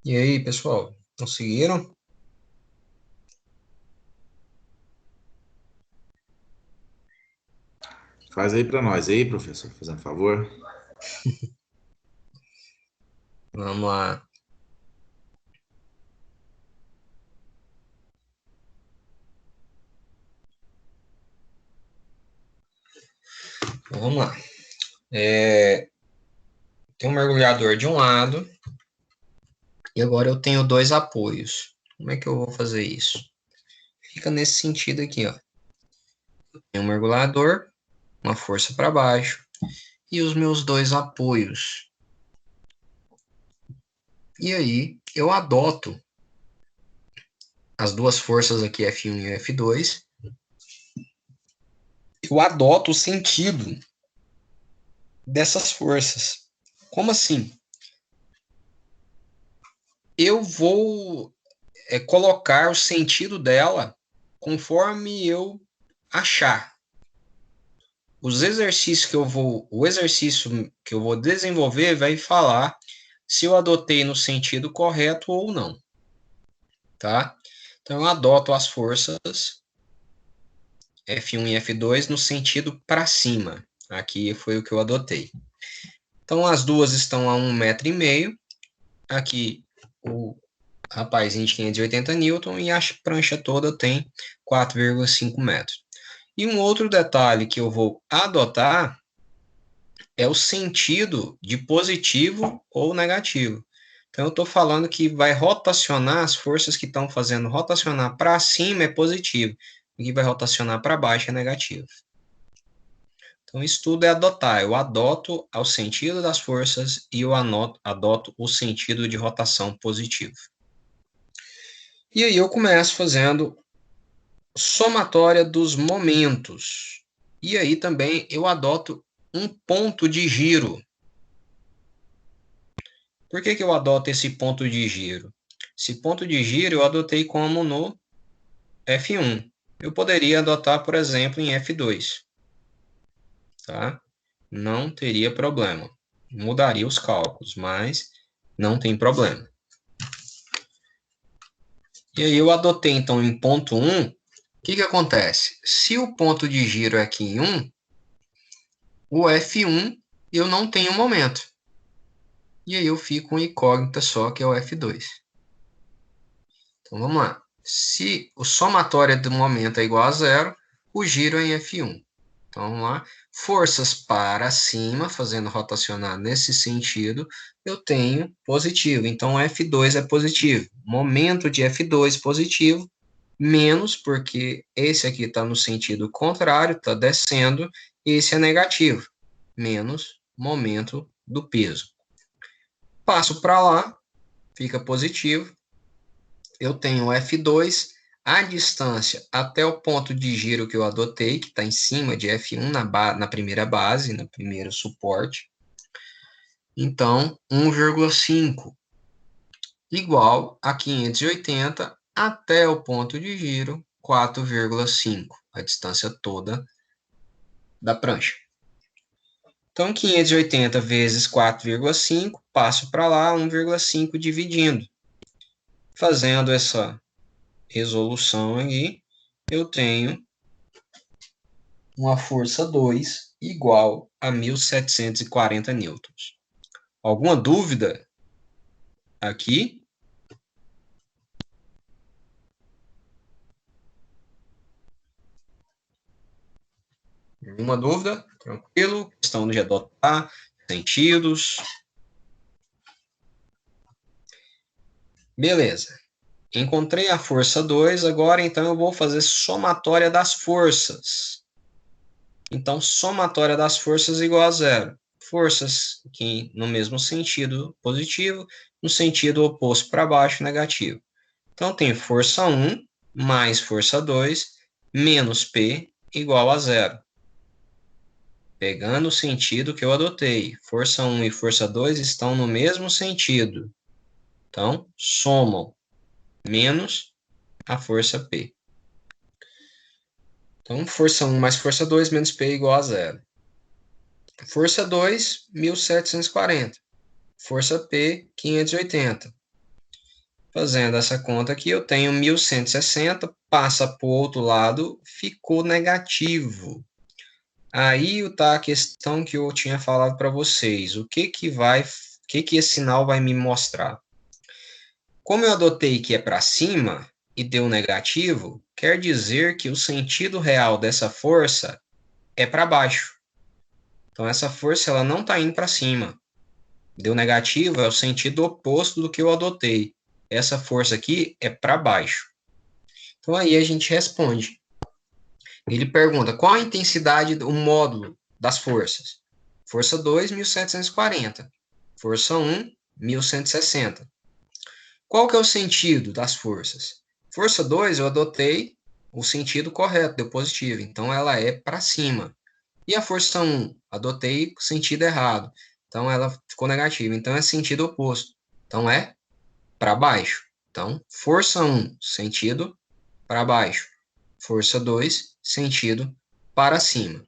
E aí, pessoal? Conseguiram? Faz aí para nós aí, professor, fazendo favor. Vamos lá. Então, vamos lá. Tem um mergulhador de um lado e agora eu tenho dois apoios. Como é que eu vou fazer isso? Fica nesse sentido aqui, ó. Tem um mergulhador, uma força para baixo e os meus dois apoios. E aí eu adoto as duas forças aqui, F1 e F2. Eu adoto o sentido dessas forças. Como assim? Eu vou colocar o sentido dela conforme eu achar. O exercício que eu vou desenvolver vai falar se eu adotei no sentido correto ou não, tá? Então eu adoto as forças F1 e F2 no sentido para cima. Aqui foi o que eu adotei. Então as duas estão a 1,5 m. Aqui o rapazinho de 580 Newton e a prancha toda tem 4,5 metros. E um outro detalhe que eu vou adotar é o sentido de positivo ou negativo. Então, eu estou falando que vai rotacionar, as forças que estão fazendo rotacionar para cima é positivo, e que vai rotacionar para baixo é negativo. Então, isso tudo é adotar. Eu adoto o sentido das forças e eu adoto o sentido de rotação positivo. E aí eu começo fazendo somatória dos momentos. E aí também eu adoto um ponto de giro. Por que eu adoto esse ponto de giro? Esse ponto de giro eu adotei como no F1. Eu poderia adotar, por exemplo, em F2. Tá? Não teria problema. Mudaria os cálculos, mas não tem problema. E aí eu adotei, então, em ponto 1, o que acontece? Se o ponto de giro é aqui em 1, o F1 eu não tenho momento. E aí eu fico com incógnita só, que é o F2. Então vamos lá. Se o somatório do momento é igual a 0, o giro é em F1. Então vamos lá. Forças para cima, fazendo rotacionar nesse sentido, eu tenho positivo. Então F2 é positivo. Momento de F2 positivo, menos, porque esse aqui está no sentido contrário, está descendo, e esse é negativo, menos momento do peso. Passo para lá, fica positivo. Eu tenho F2, a distância até o ponto de giro que eu adotei, que está em cima de F1 na primeira base, no primeiro suporte. Então, 1,5 igual a 580 até o ponto de giro, 4,5, a distância toda da prancha. Então, 580 vezes 4,5, passo para lá, 1,5 dividindo. Fazendo essa resolução aqui, eu tenho uma força 2 igual a 1.740 newtons. Alguma dúvida aqui? Nenhuma dúvida? Tranquilo? Questão de adotar sentidos. Beleza. Encontrei a força 2, agora então eu vou fazer somatória das forças. Então, somatória das forças igual a 0. Forças que no mesmo sentido positivo, no sentido oposto para baixo, negativo. Então, tem força 1 mais força 2 menos P igual a 0. Pegando o sentido que eu adotei, força 1 e força 2 estão no mesmo sentido. Então, somam menos a força P. Então, força 1 mais força 2 menos P igual a 0. Força 2, 1.740. Força P, 580. Fazendo essa conta aqui, eu tenho 1.160, passa para o outro lado, ficou negativo. Aí está a questão que eu tinha falado para vocês. O que esse sinal vai me mostrar? Como eu adotei que é para cima e deu negativo, quer dizer que o sentido real dessa força é para baixo. Então, essa força ela não está indo para cima. Deu negativo é o sentido oposto do que eu adotei. Essa força aqui é para baixo. Então, aí a gente responde. Ele pergunta, qual a intensidade, o módulo das forças? Força 2, 1740. Força 1, 1160. Qual que é o sentido das forças? Força 2, eu adotei o sentido correto, deu positivo. Então, ela é para cima. E a força 1, adotei o sentido errado. Então, ela ficou negativa. Então, é sentido oposto. Então, é para baixo. Então, força 1, sentido para baixo. Força 2, sentido para cima.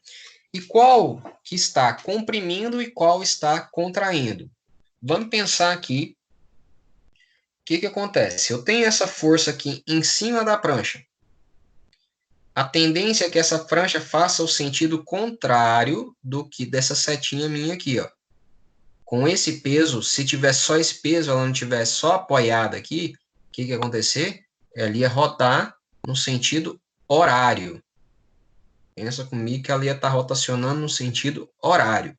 E qual que está comprimindo e qual está contraindo? Vamos pensar aqui. O que que acontece? Eu tenho essa força aqui em cima da prancha. A tendência é que essa prancha faça o sentido contrário do que dessa setinha minha aqui, ó. Com esse peso, se tiver só esse peso, ela não tiver só apoiada aqui, o que que ia acontecer? Ela ia rotar no sentido horário. Pensa comigo que ela ia estar rotacionando no sentido horário.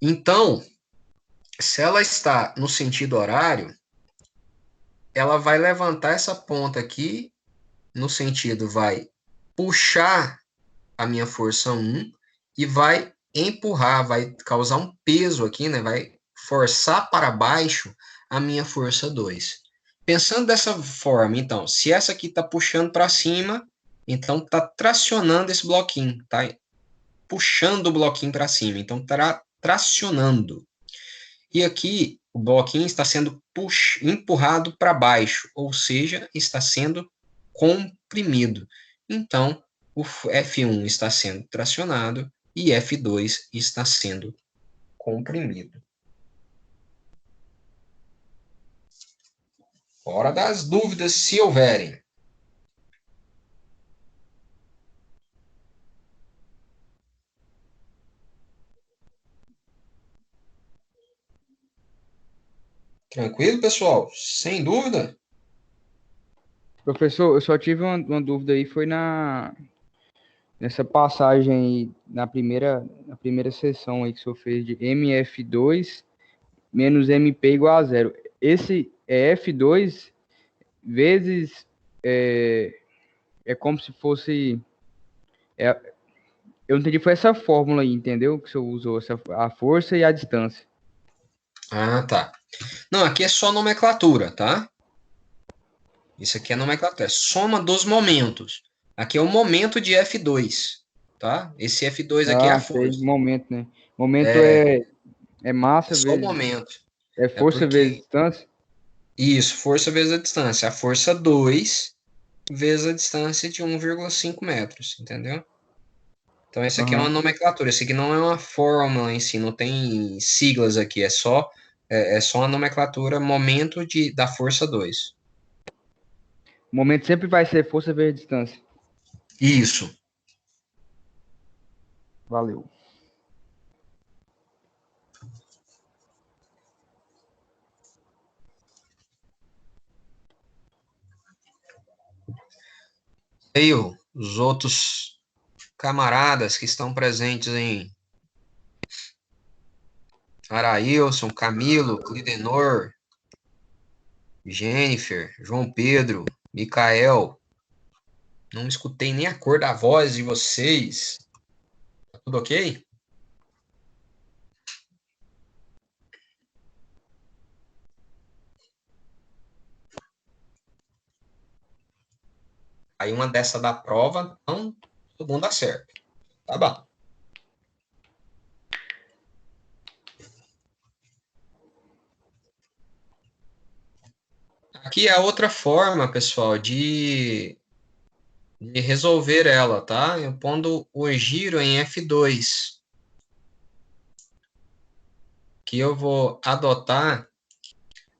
Então, se ela está no sentido horário, ela vai levantar essa ponta aqui, no sentido vai puxar a minha força 1 e vai empurrar, vai causar um peso aqui, né? Vai forçar para baixo a minha força 2. Pensando dessa forma, então, se essa aqui está puxando para cima, então está tracionando esse bloquinho, tá? Puxando o bloquinho para cima, então está tracionando. E aqui o bloquinho está sendo empurrado para baixo, ou seja, está sendo comprimido. Então, o F1 está sendo tracionado e F2 está sendo comprimido. Hora das dúvidas, se houverem. Tranquilo, pessoal? Sem dúvida? Professor, eu só tive uma dúvida aí, foi nessa passagem aí, na primeira sessão aí que o senhor fez de MF2 menos MP igual a zero. Esse é F2 vezes, é como se fosse, eu não entendi, foi essa fórmula aí, entendeu? Que o senhor usou, a força e a distância. Ah, tá. Não, aqui é só nomenclatura, tá? Isso aqui é nomenclatura, é soma dos momentos. Aqui é o momento de F2, tá? Esse F2 aqui é a Ah, sei, força. momento, né? Momento É é massa só o vezes, momento. é É força vezes porque, distância? isso, força vezes a distância. A força 2 vezes a distância de 1,5 metros, entendeu? Então, esse aqui é uma Aham. nomenclatura. Esse aqui não é uma fórmula em si, não tem siglas aqui. É só uma nomenclatura, momento da força 2. O momento sempre vai ser força vezes distância. Isso. Valeu. E aí, os outros camaradas que estão presentes em Arailson, Camilo, Clidenor, Jennifer, João Pedro, Micael. Não escutei nem a cor da voz de vocês. Tá tudo ok? Aí uma dessa da prova, então todo mundo acerta. Tá bom. Aqui é a outra forma, pessoal, de resolver ela, tá? Eu pondo o giro em F2. Que eu vou adotar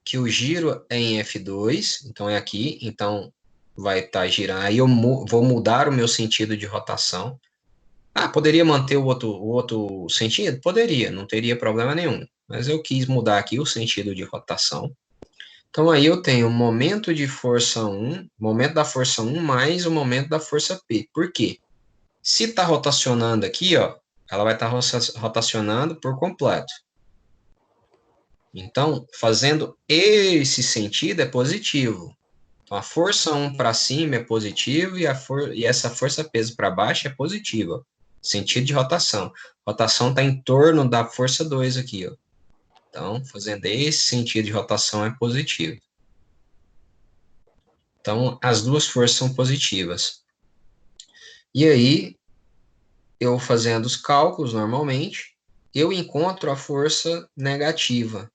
que o giro é em F2, então é aqui, então vai estar girando. Aí eu vou mudar o meu sentido de rotação. Ah, poderia manter o outro sentido? Poderia, não teria problema nenhum. Mas eu quis mudar aqui o sentido de rotação. Então, aí eu tenho o momento de força 1, momento da força 1 mais o momento da força P. Por quê? Se está rotacionando aqui, ó, ela vai estar rotacionando por completo. Então, fazendo esse sentido é positivo. Então, a força 1 para cima é positivo e essa força peso para baixo é positiva. Sentido de rotação. Rotação está em torno da força 2 aqui, ó. Então, fazendo esse sentido de rotação é positivo. Então, as duas forças são positivas. E aí, eu fazendo os cálculos normalmente, eu encontro a força negativa.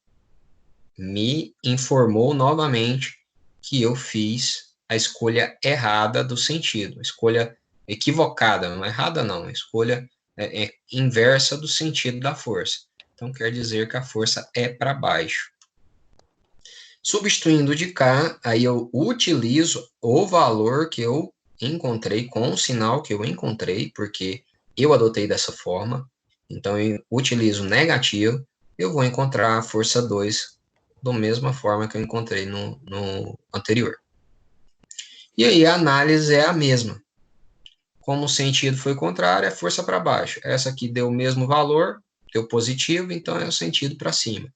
Me informou novamente que eu fiz a escolha errada do sentido, a escolha equivocada, não é errada não, a escolha inversa do sentido da força. Então, quer dizer que a força é para baixo. Substituindo de cá, aí eu utilizo o valor que eu encontrei, com o sinal que eu encontrei, porque eu adotei dessa forma. Então, eu utilizo negativo, eu vou encontrar a força 2 da mesma forma que eu encontrei no anterior. E aí, a análise é a mesma. Como o sentido foi contrário, é força para baixo. Essa aqui deu o mesmo valor, deu positivo, então é o sentido para cima.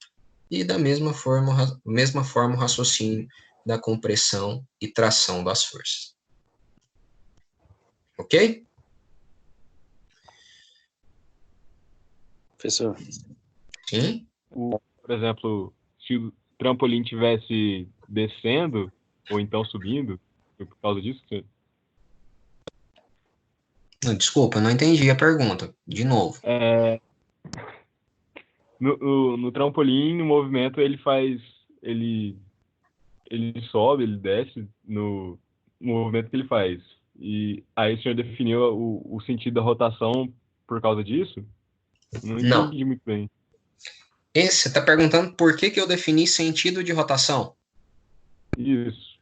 E da mesma forma o raciocínio da compressão e tração das forças. Ok? Professor, Sim? Por exemplo, se o trampolim tivesse descendo, ou então subindo, foi por causa disso que Não, desculpa, não entendi a pergunta. De novo. no trampolim, no movimento, ele faz. Ele sobe, ele desce no movimento que ele faz. E aí o senhor definiu o sentido da rotação por causa disso? Não Não. entendi muito bem. Você está perguntando por que eu defini sentido de rotação? Isso.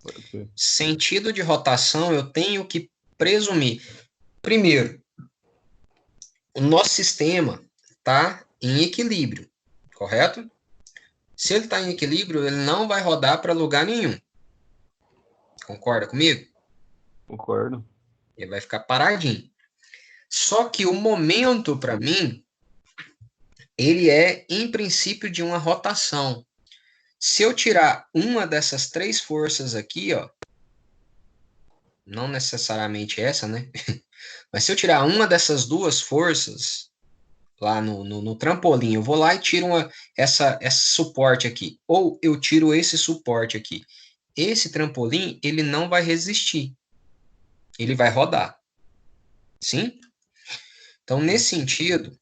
Pode ser. Sentido de rotação eu tenho que presumir. Primeiro, o nosso sistema está em equilíbrio, correto? Se ele está em equilíbrio, ele não vai rodar para lugar nenhum. Concorda comigo? Concordo. Ele vai ficar paradinho. Só que o momento, para mim, ele é, em princípio, de uma rotação. Se eu tirar uma dessas três forças aqui, ó, não necessariamente essa, né? Mas se eu tirar uma dessas duas forças lá no trampolim, eu vou lá e tiro essa suporte aqui. Ou eu tiro esse suporte aqui. Esse trampolim, ele não vai resistir. Ele vai rodar. Sim? Então, nesse sentido,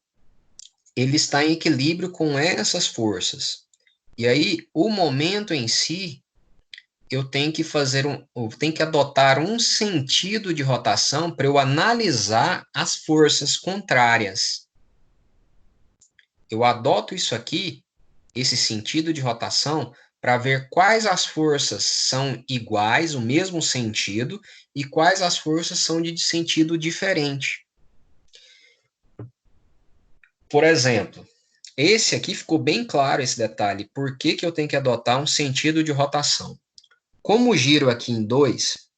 ele está em equilíbrio com essas forças. E aí, o momento em si, eu tenho que eu tenho que adotar um sentido de rotação para eu analisar as forças contrárias. Eu adoto isso aqui, esse sentido de rotação, para ver quais as forças são iguais, o mesmo sentido, e quais as forças são de sentido diferente. Por exemplo, esse aqui ficou bem claro esse detalhe. Por que eu tenho que adotar um sentido de rotação? Como o giro aqui em 2,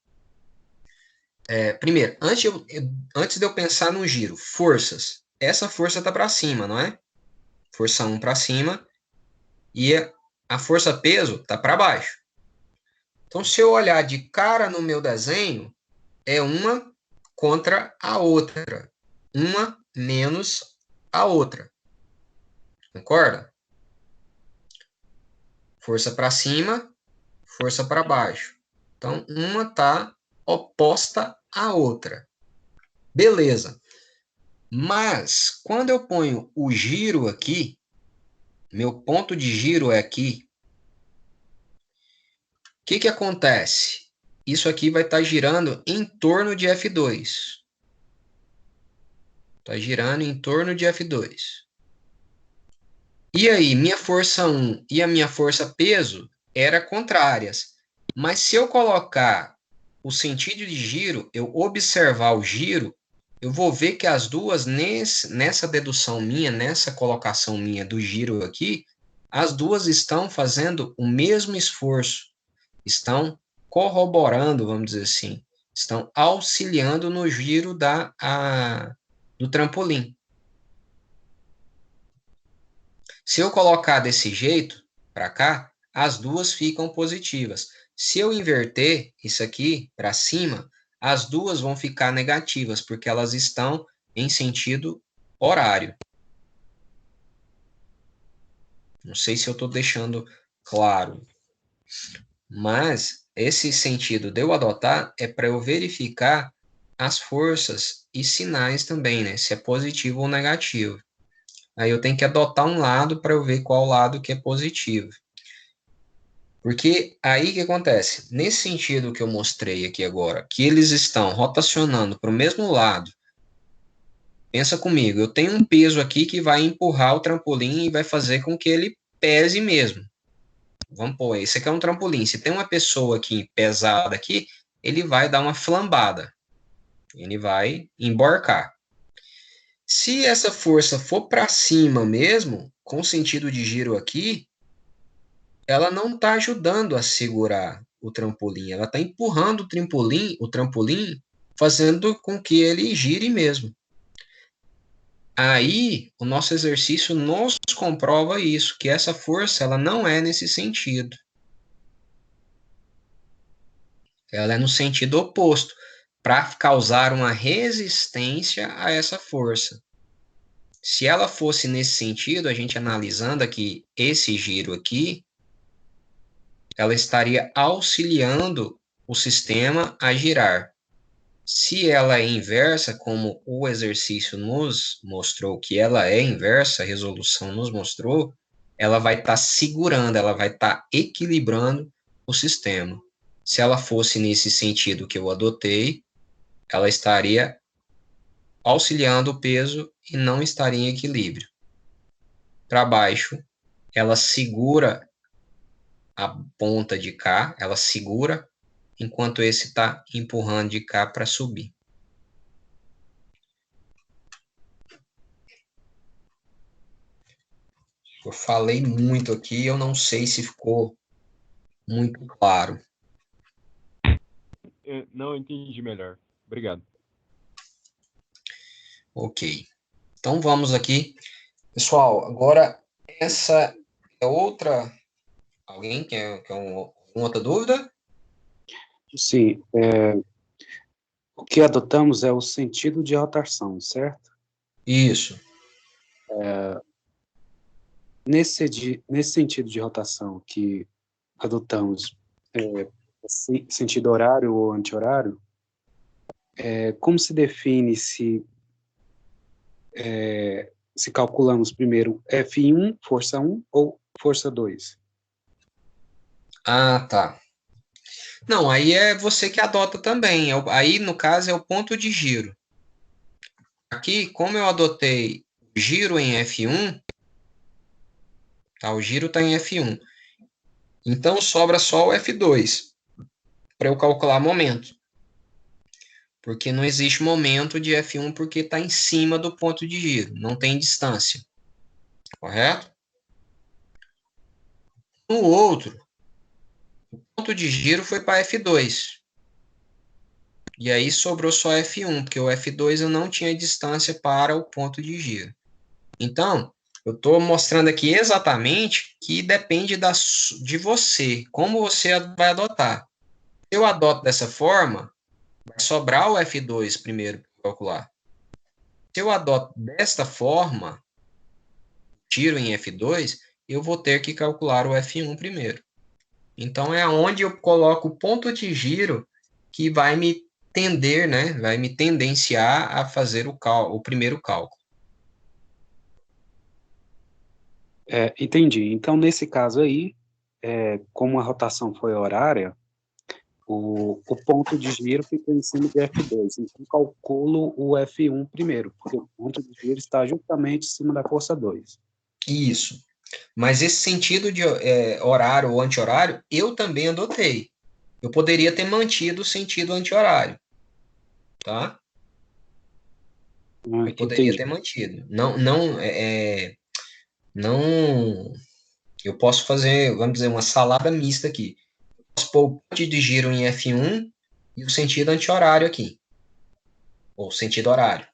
primeiro, antes de eu pensar no giro, forças. Essa força está para cima, não é? Força 1 para cima e a força peso está para baixo. Então, se eu olhar de cara no meu desenho, é uma contra a outra. Uma menos a outra. Concorda? Força para cima, força para baixo. Então, uma está oposta à outra. Beleza. Mas, quando eu ponho o giro aqui, meu ponto de giro é aqui, o que acontece? Isso aqui vai estar girando em torno de F2. Está girando em torno de F2. E aí, minha força 1 e a minha força peso eram contrárias. Mas se eu colocar o sentido de giro, eu observar o giro, eu vou ver que as duas, nessa dedução minha, nessa colocação minha do giro aqui, as duas estão fazendo o mesmo esforço. Estão corroborando, vamos dizer assim. Estão auxiliando no giro do trampolim. Se eu colocar desse jeito para cá, as duas ficam positivas. Se eu inverter isso aqui para cima, as duas vão ficar negativas, porque elas estão em sentido horário. Não sei se eu estou deixando claro, mas esse sentido de eu adotar é para eu verificar as forças e sinais também, né? Se é positivo ou negativo. Aí eu tenho que adotar um lado para eu ver qual lado que é positivo. Porque aí o que acontece? Nesse sentido que eu mostrei aqui agora, que eles estão rotacionando para o mesmo lado, pensa comigo, eu tenho um peso aqui que vai empurrar o trampolim e vai fazer com que ele pese mesmo. Vamos pôr, esse aqui é um trampolim. Se tem uma pessoa aqui pesada aqui, ele vai dar uma flambada. Ele vai emborcar. Se essa força for para cima mesmo, com sentido de giro aqui, ela não está ajudando a segurar o trampolim, ela está empurrando o trampolim, fazendo com que ele gire mesmo. Aí, o nosso exercício nos comprova isso, que essa força ela não é nesse sentido. Ela é no sentido oposto, para causar uma resistência a essa força. Se ela fosse nesse sentido, a gente analisando aqui esse giro aqui, ela estaria auxiliando o sistema a girar. Se ela é inversa, como o exercício nos mostrou que ela é inversa, a resolução nos mostrou, ela vai estar segurando, ela vai estar equilibrando o sistema. Se ela fosse nesse sentido que eu adotei, ela estaria auxiliando o peso e não estaria em equilíbrio. Para baixo, ela segura a ponta de cá, ela segura, enquanto esse está empurrando de cá para subir. Eu falei muito aqui, eu não sei se ficou muito claro. Não, eu entendi melhor. Obrigado. Ok. Então vamos aqui. Pessoal, agora essa é outra... Alguém quer outra dúvida? Sim, o que adotamos é o sentido de rotação, certo? Isso. Nesse sentido de rotação que adotamos, sentido horário ou anti-horário, como se define se calculamos primeiro F1, força 1 ou força 2? Ah, tá. Não, aí é você que adota também. Aí, no caso, é o ponto de giro. Aqui, como eu adotei giro em F1, tá? O giro está em F1. Então, sobra só o F2 para eu calcular momento. Porque não existe momento de F1 porque está em cima do ponto de giro. Não tem distância. Correto? No outro, o ponto de giro foi para F2. E aí sobrou só F1, porque o F2 eu não tinha distância para o ponto de giro. Então, eu estou mostrando aqui exatamente que depende de você, como você vai adotar. Se eu adoto dessa forma, vai sobrar o F2 primeiro para calcular. Se eu adoto desta forma, tiro em F2, eu vou ter que calcular o F1 primeiro. Então, é onde eu coloco o ponto de giro que vai me tender, né? Vai me tendenciar a fazer o primeiro cálculo. Entendi. Então, nesse caso aí, como a rotação foi horária, o ponto de giro fica em cima de F2. Então, calculo o F1 primeiro, porque o ponto de giro está justamente em cima da força 2. Isso. Mas esse sentido de horário ou anti-horário, eu também adotei. Eu poderia ter mantido o sentido anti-horário. Tá? Eu poderia ter mantido. Não, eu posso fazer, vamos dizer, uma salada mista aqui. Eu posso pôr o ponto de giro em F1 e o sentido anti-horário aqui. Ou sentido horário.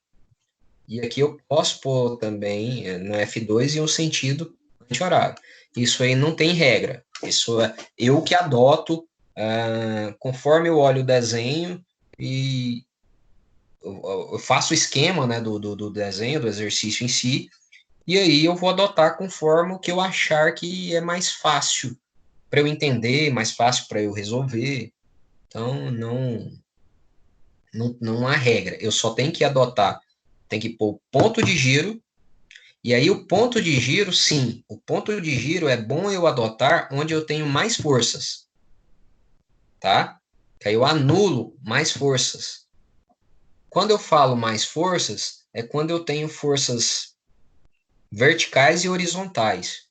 E aqui eu posso pôr também no F2 e um sentido horário. Isso aí não tem regra. Isso é eu que adoto, conforme eu olho o desenho e eu faço o esquema, né, do desenho, do exercício em si, e aí eu vou adotar conforme o que eu achar que é mais fácil para eu entender, mais fácil para eu resolver. Então, não há regra. Eu só tenho que adotar, tem que pôr ponto de giro. E aí o ponto de giro, sim, o ponto de giro é bom eu adotar onde eu tenho mais forças, tá? Que aí eu anulo mais forças. Quando eu falo mais forças, é quando eu tenho forças verticais e horizontais,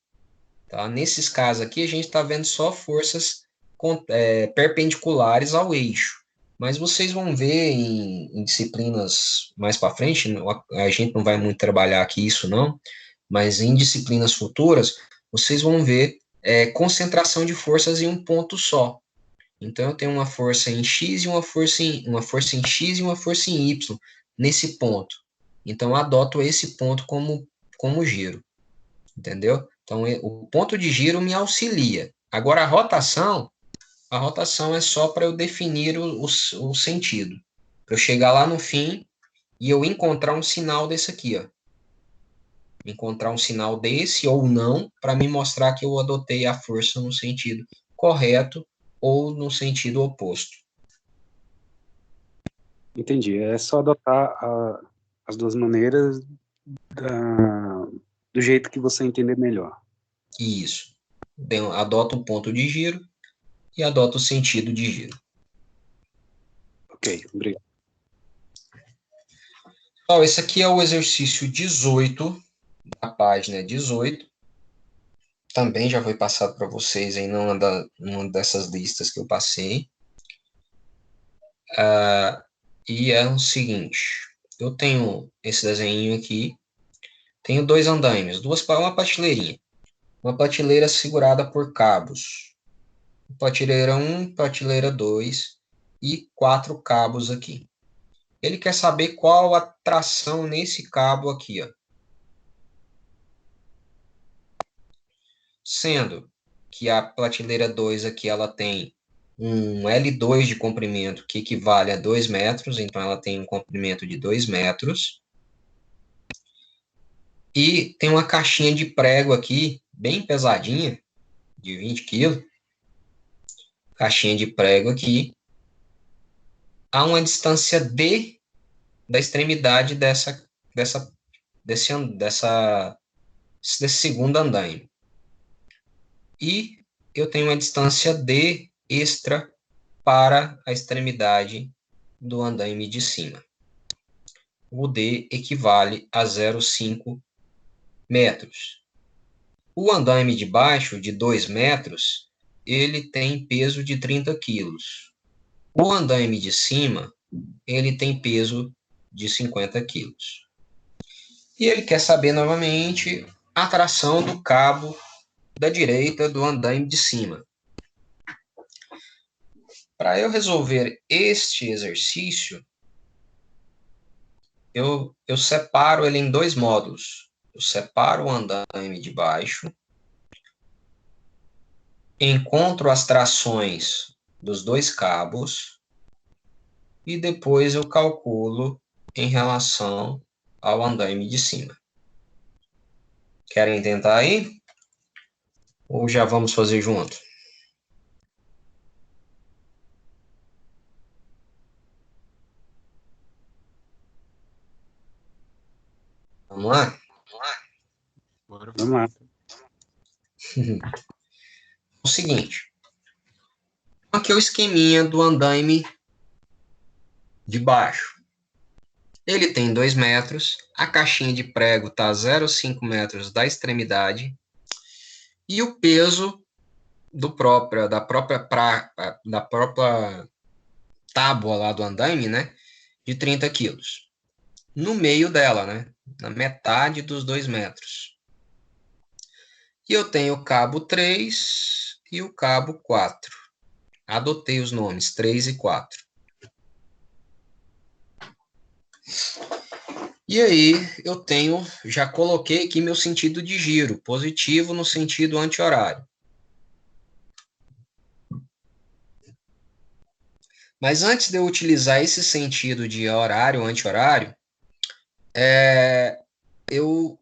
tá? Nesses casos aqui, a gente está vendo só forças perpendiculares ao eixo. Mas vocês vão ver em disciplinas mais para frente, a gente não vai muito trabalhar aqui isso não, mas em disciplinas futuras, vocês vão ver concentração de forças em um ponto só. Então, eu tenho uma força em X e uma força em X e uma força em Y nesse ponto. Então, eu adoto esse ponto como giro, entendeu? Então, o ponto de giro me auxilia. Agora, a rotação é só para eu definir o sentido. Para eu chegar lá no fim e eu encontrar um sinal desse aqui, ó. Encontrar um sinal desse ou não, para me mostrar que eu adotei a força no sentido correto ou no sentido oposto. Entendi. É só adotar as duas maneiras do jeito que você entender melhor. Isso. Adota o ponto de giro e adota o sentido de giro. Ok, obrigado. Então, esse aqui é o exercício 18, da página 18. Também já foi passado para vocês em numa dessas listas que eu passei. E é o seguinte, eu tenho esse desenho aqui, tenho dois andaimes, uma prateleirinha. Uma prateleira segurada por cabos. Prateleira 1, prateleira 2 e 4 cabos aqui. Ele quer saber qual a tração nesse cabo aqui, ó. Sendo que a prateleira 2 aqui, ela tem um L2 de comprimento, que equivale a 2 metros, então ela tem um comprimento de 2 metros. E tem uma caixinha de prego aqui, bem pesadinha, de 20 kg. Caixinha de prego aqui, a uma distância D da extremidade desse segundo andaime. E eu tenho uma distância D extra para a extremidade do andaime de cima. O D equivale a 0,5 metros. O andaime de baixo, de 2 metros, ele tem peso de 30 quilos. O andaime de cima, ele tem peso de 50 quilos. E ele quer saber novamente a tração do cabo da direita do andaime de cima. Para eu resolver este exercício, eu separo ele em dois módulos. Eu separo o andaime de baixo, encontro as trações dos dois cabos e depois eu calculo em relação ao andaime de cima. Querem tentar aí? Ou já vamos fazer junto? Vamos lá? Bora. Vamos lá. O seguinte. Aqui é o esqueminha do andaime de baixo. Ele tem 2 metros, a caixinha de prego está a 0,5 metros da extremidade e o peso da própria tábua lá do andaime, né, de 30 quilos. No meio dela, né, na metade dos 2 metros. E eu tenho o cabo 3 e o cabo 4. Adotei os nomes 3 e 4. E aí eu já coloquei aqui meu sentido de giro, positivo no sentido anti-horário. Mas antes de eu utilizar esse sentido de horário, anti-horário, eu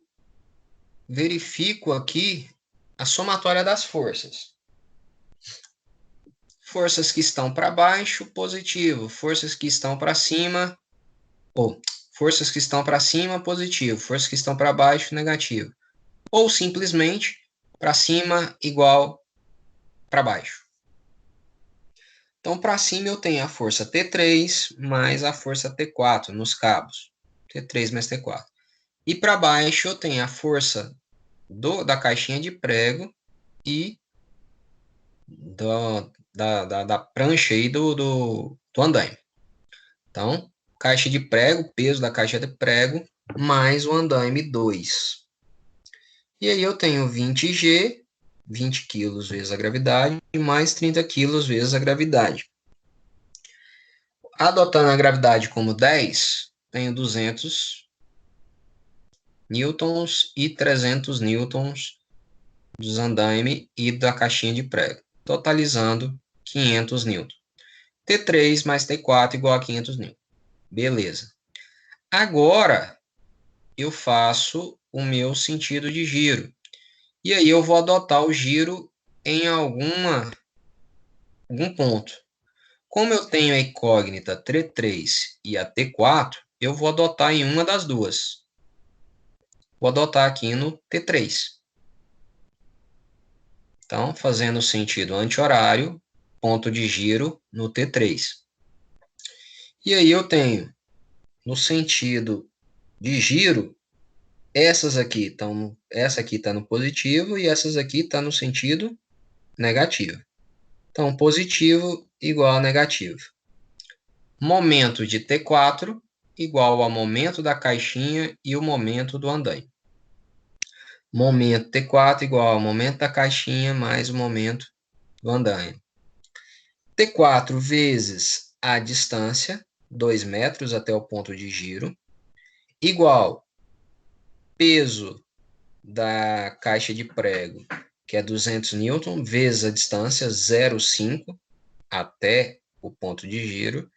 verifico aqui a somatória das forças. Forças que estão para baixo, positivo. Forças que estão para cima, forças que estão para cima, positivo. Forças que estão para baixo, negativo. Ou simplesmente para cima igual para baixo. Então, para cima eu tenho a força T3 mais a força T4 nos cabos. T3 mais T4. E para baixo eu tenho a força da caixinha de prego e da prancha aí do andaime. Então, caixa de prego, peso da caixa de prego, mais o andaime 2. E aí eu tenho 20G, 20 quilos vezes a gravidade, mais 30 quilos vezes a gravidade. Adotando a gravidade como 10, tenho 200 newtons e 300 newtons dos andaime e da caixinha de prego, totalizando 500 newtons. T3 mais T4 igual a 500 newtons. Beleza. Agora, eu faço o meu sentido de giro. E aí eu vou adotar o giro em algum ponto. Como eu tenho a incógnita T3 e a T4, eu vou adotar em uma das duas. Vou adotar aqui no T3. Então, fazendo sentido anti-horário, ponto de giro no T3. E aí eu tenho, no sentido de giro, essa aqui está no positivo e essas aqui estão no sentido negativo. Então, positivo igual a negativo. Momento de T4 igual ao momento da caixinha e o momento do andaime. Momento T4 igual ao momento da caixinha mais o momento do andaime. T4 vezes a distância, 2 metros até o ponto de giro, igual peso da caixa de prego, que é 200 newton, vezes a distância, 0,5 até o ponto de giro,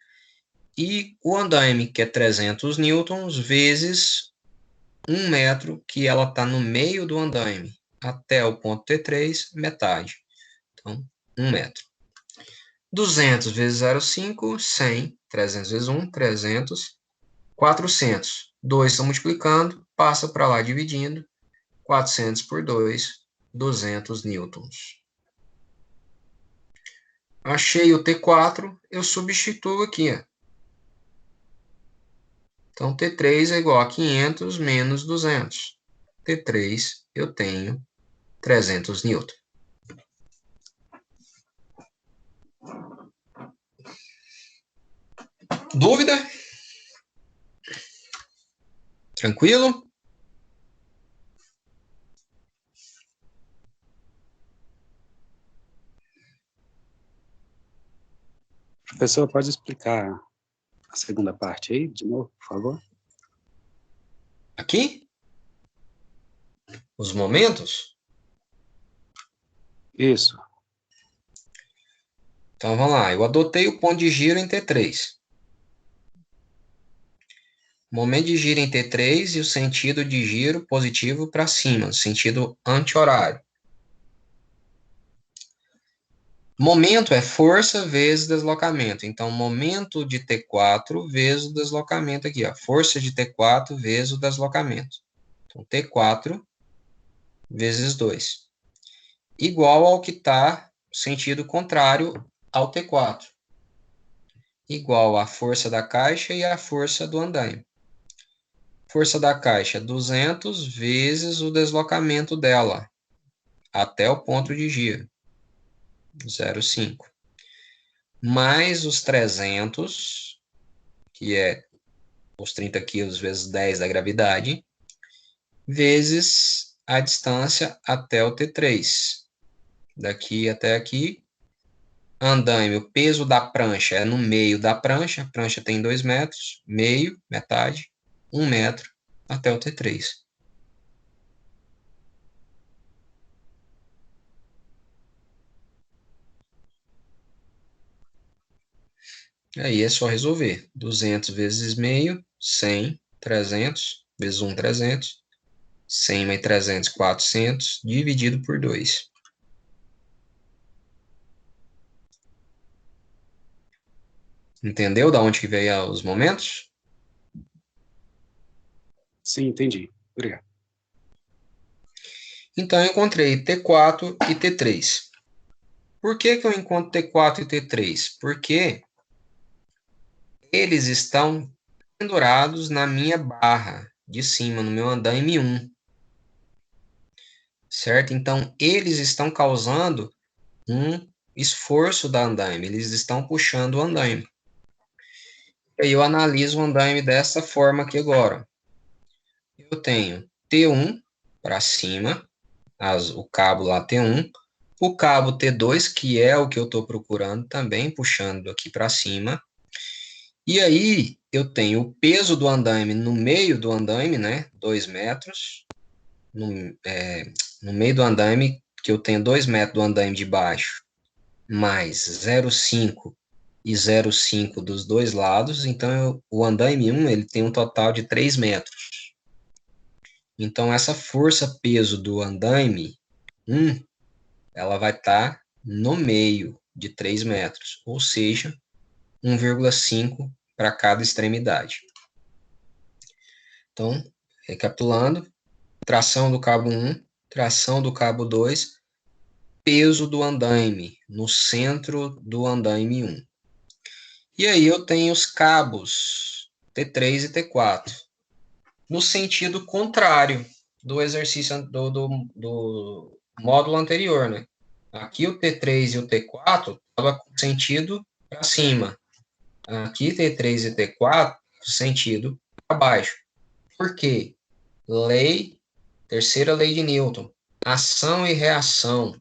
e o andaime, que é 300 newtons, vezes 1 metro, que ela está no meio do andaime, até o ponto T3, metade. Então, 1 metro. 200 vezes 0,5, 100. 300 vezes 1, 300. 400. 2 estão multiplicando, passa para lá dividindo. 400 por 2, 200 newtons. Achei o T4, eu substituo aqui. Ó. Então, T3 é igual a 500 menos 200. T3, eu tenho 300 newton. Dúvida? Tranquilo? Professor, pode explicar a segunda parte aí, de novo, por favor? Aqui? Os momentos? Isso. Então, vamos lá. Eu adotei o ponto de giro em T3. Momento de giro em T3 e o sentido de giro positivo para cima, sentido anti-horário. Momento é força vezes deslocamento. Então, momento de T4 vezes o deslocamento aqui. Ó. Força de T4 vezes o deslocamento. Então, T4 vezes 2. Igual ao que está sentido contrário ao T4. Igual à força da caixa e à força do andaime. Força da caixa, 200 vezes o deslocamento dela, até o ponto de giro, 0,5. Mais os 300, que é os 30 quilos vezes 10 da gravidade, vezes a distância até o T3. Daqui até aqui, andaime, o peso da prancha é no meio da prancha, a prancha tem 2 metros, meio, metade, 1 metro, até o T3. Aí é só resolver. 200 vezes meio, 100, 300, vezes 1, 300. 100 mais 300, 400, dividido por 2. Entendeu da onde que veio os momentos? Sim, entendi. Obrigado. Então, eu encontrei T4 e T3. Por que que eu encontro T4 e T3? Porque eles estão pendurados na minha barra de cima, no meu andaime 1. Certo? Então, eles estão causando um esforço da andaime, eles estão puxando o andaime. E aí eu analiso o andaime dessa forma aqui agora. Eu tenho T1 para cima, o cabo lá T1, o cabo T2, que é o que eu estou procurando também, puxando aqui para cima. E aí eu tenho o peso do andaime no meio do andaime, né? 2 metros. No meio do andaime, que eu tenho 2 metros do andaime de baixo, mais 0,5 e 0,5 dos dois lados. Então, o andaime 1 ele tem um total de 3 metros. Então, essa força-peso do andaime 1, ela vai estar no meio de 3 metros, ou seja, 1,5 para cada extremidade. Então, recapitulando, tração do cabo 1, tração do cabo 2, peso do andaime no centro do andaime 1. E aí eu tenho os cabos T3 e T4, no sentido contrário do exercício do módulo anterior, né? Aqui o T3 e o T4 estava com sentido para cima. Aqui T3 e T4 sentido para baixo. Por quê? Terceira lei de Newton, ação e reação.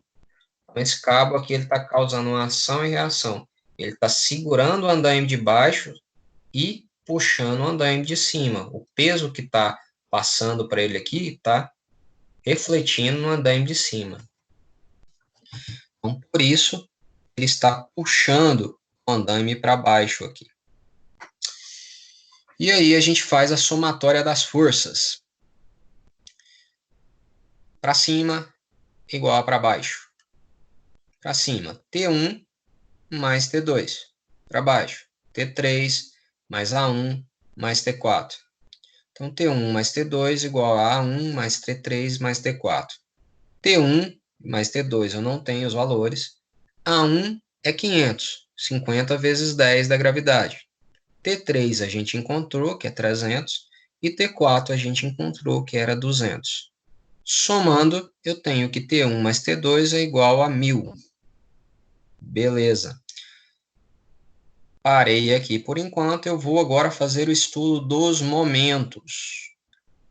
Esse cabo aqui ele está causando uma ação e reação. Ele está segurando o andaime de baixo e puxando o andaime de cima. O peso que está passando para ele aqui está refletindo no andaime de cima. Então, por isso, ele está puxando o andaime para baixo aqui. E aí a gente faz a somatória das forças. Para cima, igual a para baixo. Para cima, T1 mais T2. Para baixo, T3 mais A1 mais T4. Então, T1 mais T2 igual a A1 mais T3 mais T4. T1 mais T2 eu não tenho os valores. A1 é 500, 50 vezes 10 da gravidade. T3 a gente encontrou, que é 300, e T4 a gente encontrou, que era 200. Somando, eu tenho que T1 mais T2 é igual a 1000. Beleza. Parei aqui por enquanto, eu vou agora fazer o estudo dos momentos.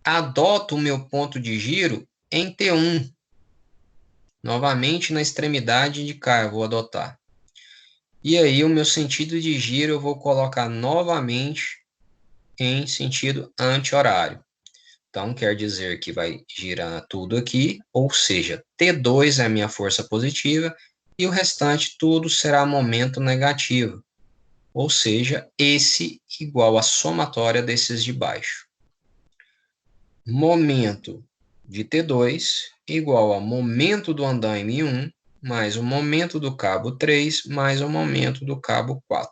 Adoto o meu ponto de giro em T1. Novamente na extremidade de cá eu vou adotar. E aí o meu sentido de giro eu vou colocar novamente em sentido anti-horário. Então quer dizer que vai girar tudo aqui, ou seja, T2 é a minha força positiva e o restante tudo será momento negativo. Ou seja, esse igual a somatória desses de baixo. Momento de T2 igual a momento do andaime 1 mais o momento do cabo 3 mais o momento do cabo 4.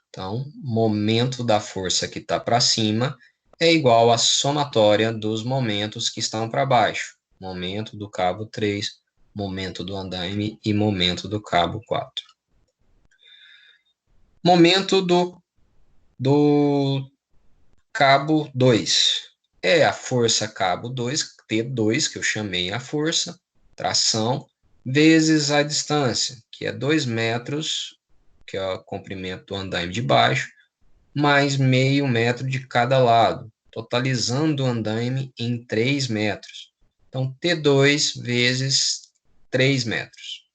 Então, momento da força que está para cima é igual à somatória dos momentos que estão para baixo. Momento do cabo 3, momento do andaime e momento do cabo 4. Momento do cabo 2. É a força cabo 2, T2, que eu chamei a força, tração, vezes a distância, que é 2 metros, que é o comprimento do andaime de baixo, mais meio metro de cada lado, totalizando o andaime em 3 metros. Então, T2 vezes 3 metros.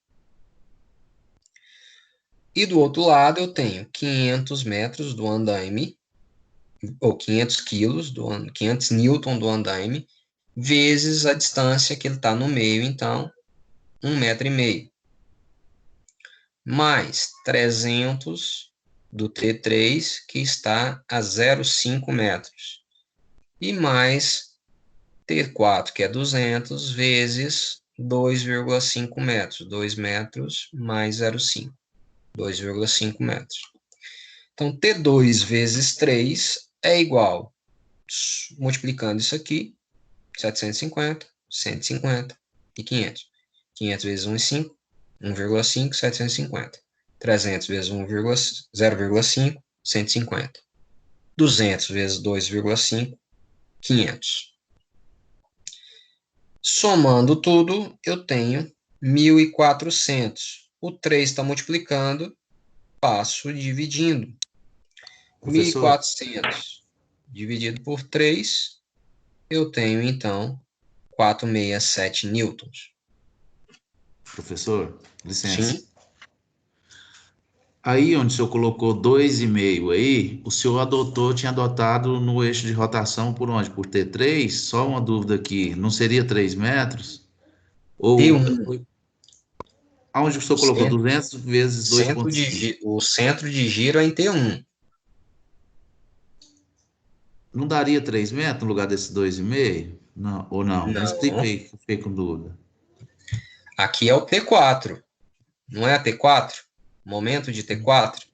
E do outro lado eu tenho 500 metros do andaime ou 500 quilos, 500 newton do andaime, vezes a distância que ele está no meio, então, 1,5 metro. Mais 300 do T3, que está a 0,5 metros. E mais T4, que é 200, vezes 2,5 metros. 2 metros mais 0,5. 2,5 metros. Então, T2 vezes 3 é igual, multiplicando isso aqui, 750, 150 e 500. 500 vezes 1,5, 1,5, 750. 300 vezes 0,5, 150. 200 vezes 2,5, 500. Somando tudo, eu tenho 1.400. O 3 está multiplicando, passo dividindo. Professor, 1.400 dividido por 3, eu tenho, então, 467 newtons. professor, licença. Sim? Aí onde o senhor colocou 2,5 aí, o senhor tinha adotado no eixo de rotação por onde? Por T3? Só uma dúvida aqui, não seria 3 metros? Ou T1, aonde o senhor colocou 200 vezes 2,5? o centro de giro é em T1. Não daria 3 metros no lugar desse 2,5? Não, ou não? Me explica Não. aí, que eu fiquei com dúvida. Aqui é o T4. Não é a T4? Momento de T4?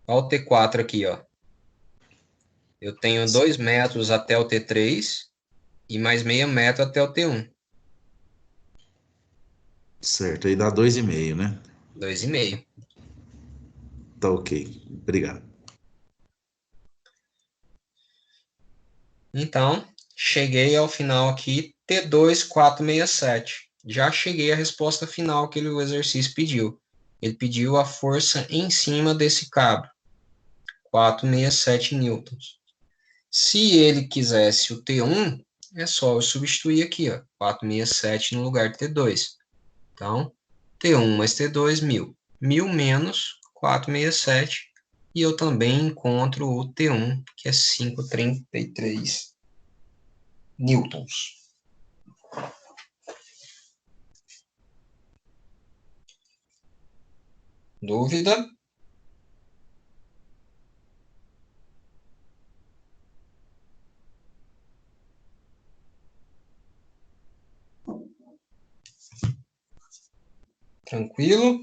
Olha o T4 aqui, ó. Eu tenho 2 metros até o T3 e mais meio metro até o T1. Certo, aí dá 2,5, né? 2,5. Tá ok, obrigado. Então, cheguei ao final aqui, T2,467. Já cheguei à resposta final que o exercício pediu. Ele pediu a força em cima desse cabo, 467 newtons. Se ele quisesse o T1, é só eu substituir aqui, ó, 467 no lugar de T2. Então, T1 mais T2, 1.000. 1.000 menos 467, e eu também encontro o T1, que é 533 newtons. Dúvida? Tranquilo?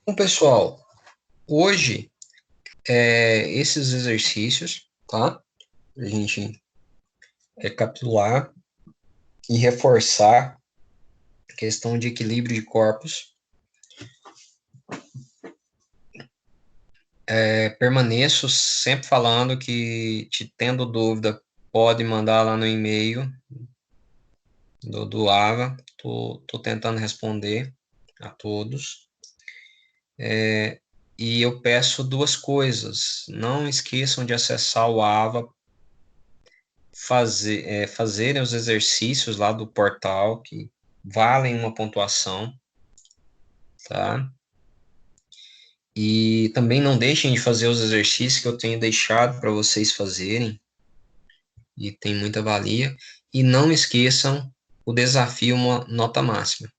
Bom, pessoal, hoje, esses exercícios, tá? A gente recapitular e reforçar a questão de equilíbrio de corpos. Permaneço sempre falando que, tendo dúvida, pode mandar lá no e-mail do AVA. Tô tentando responder a todos. E eu peço duas coisas. Não esqueçam de acessar o AVA, fazerem os exercícios lá do portal, que valem uma pontuação, tá? E também não deixem de fazer os exercícios que eu tenho deixado para vocês fazerem, e tem muita valia. E não esqueçam o desafio nota máxima.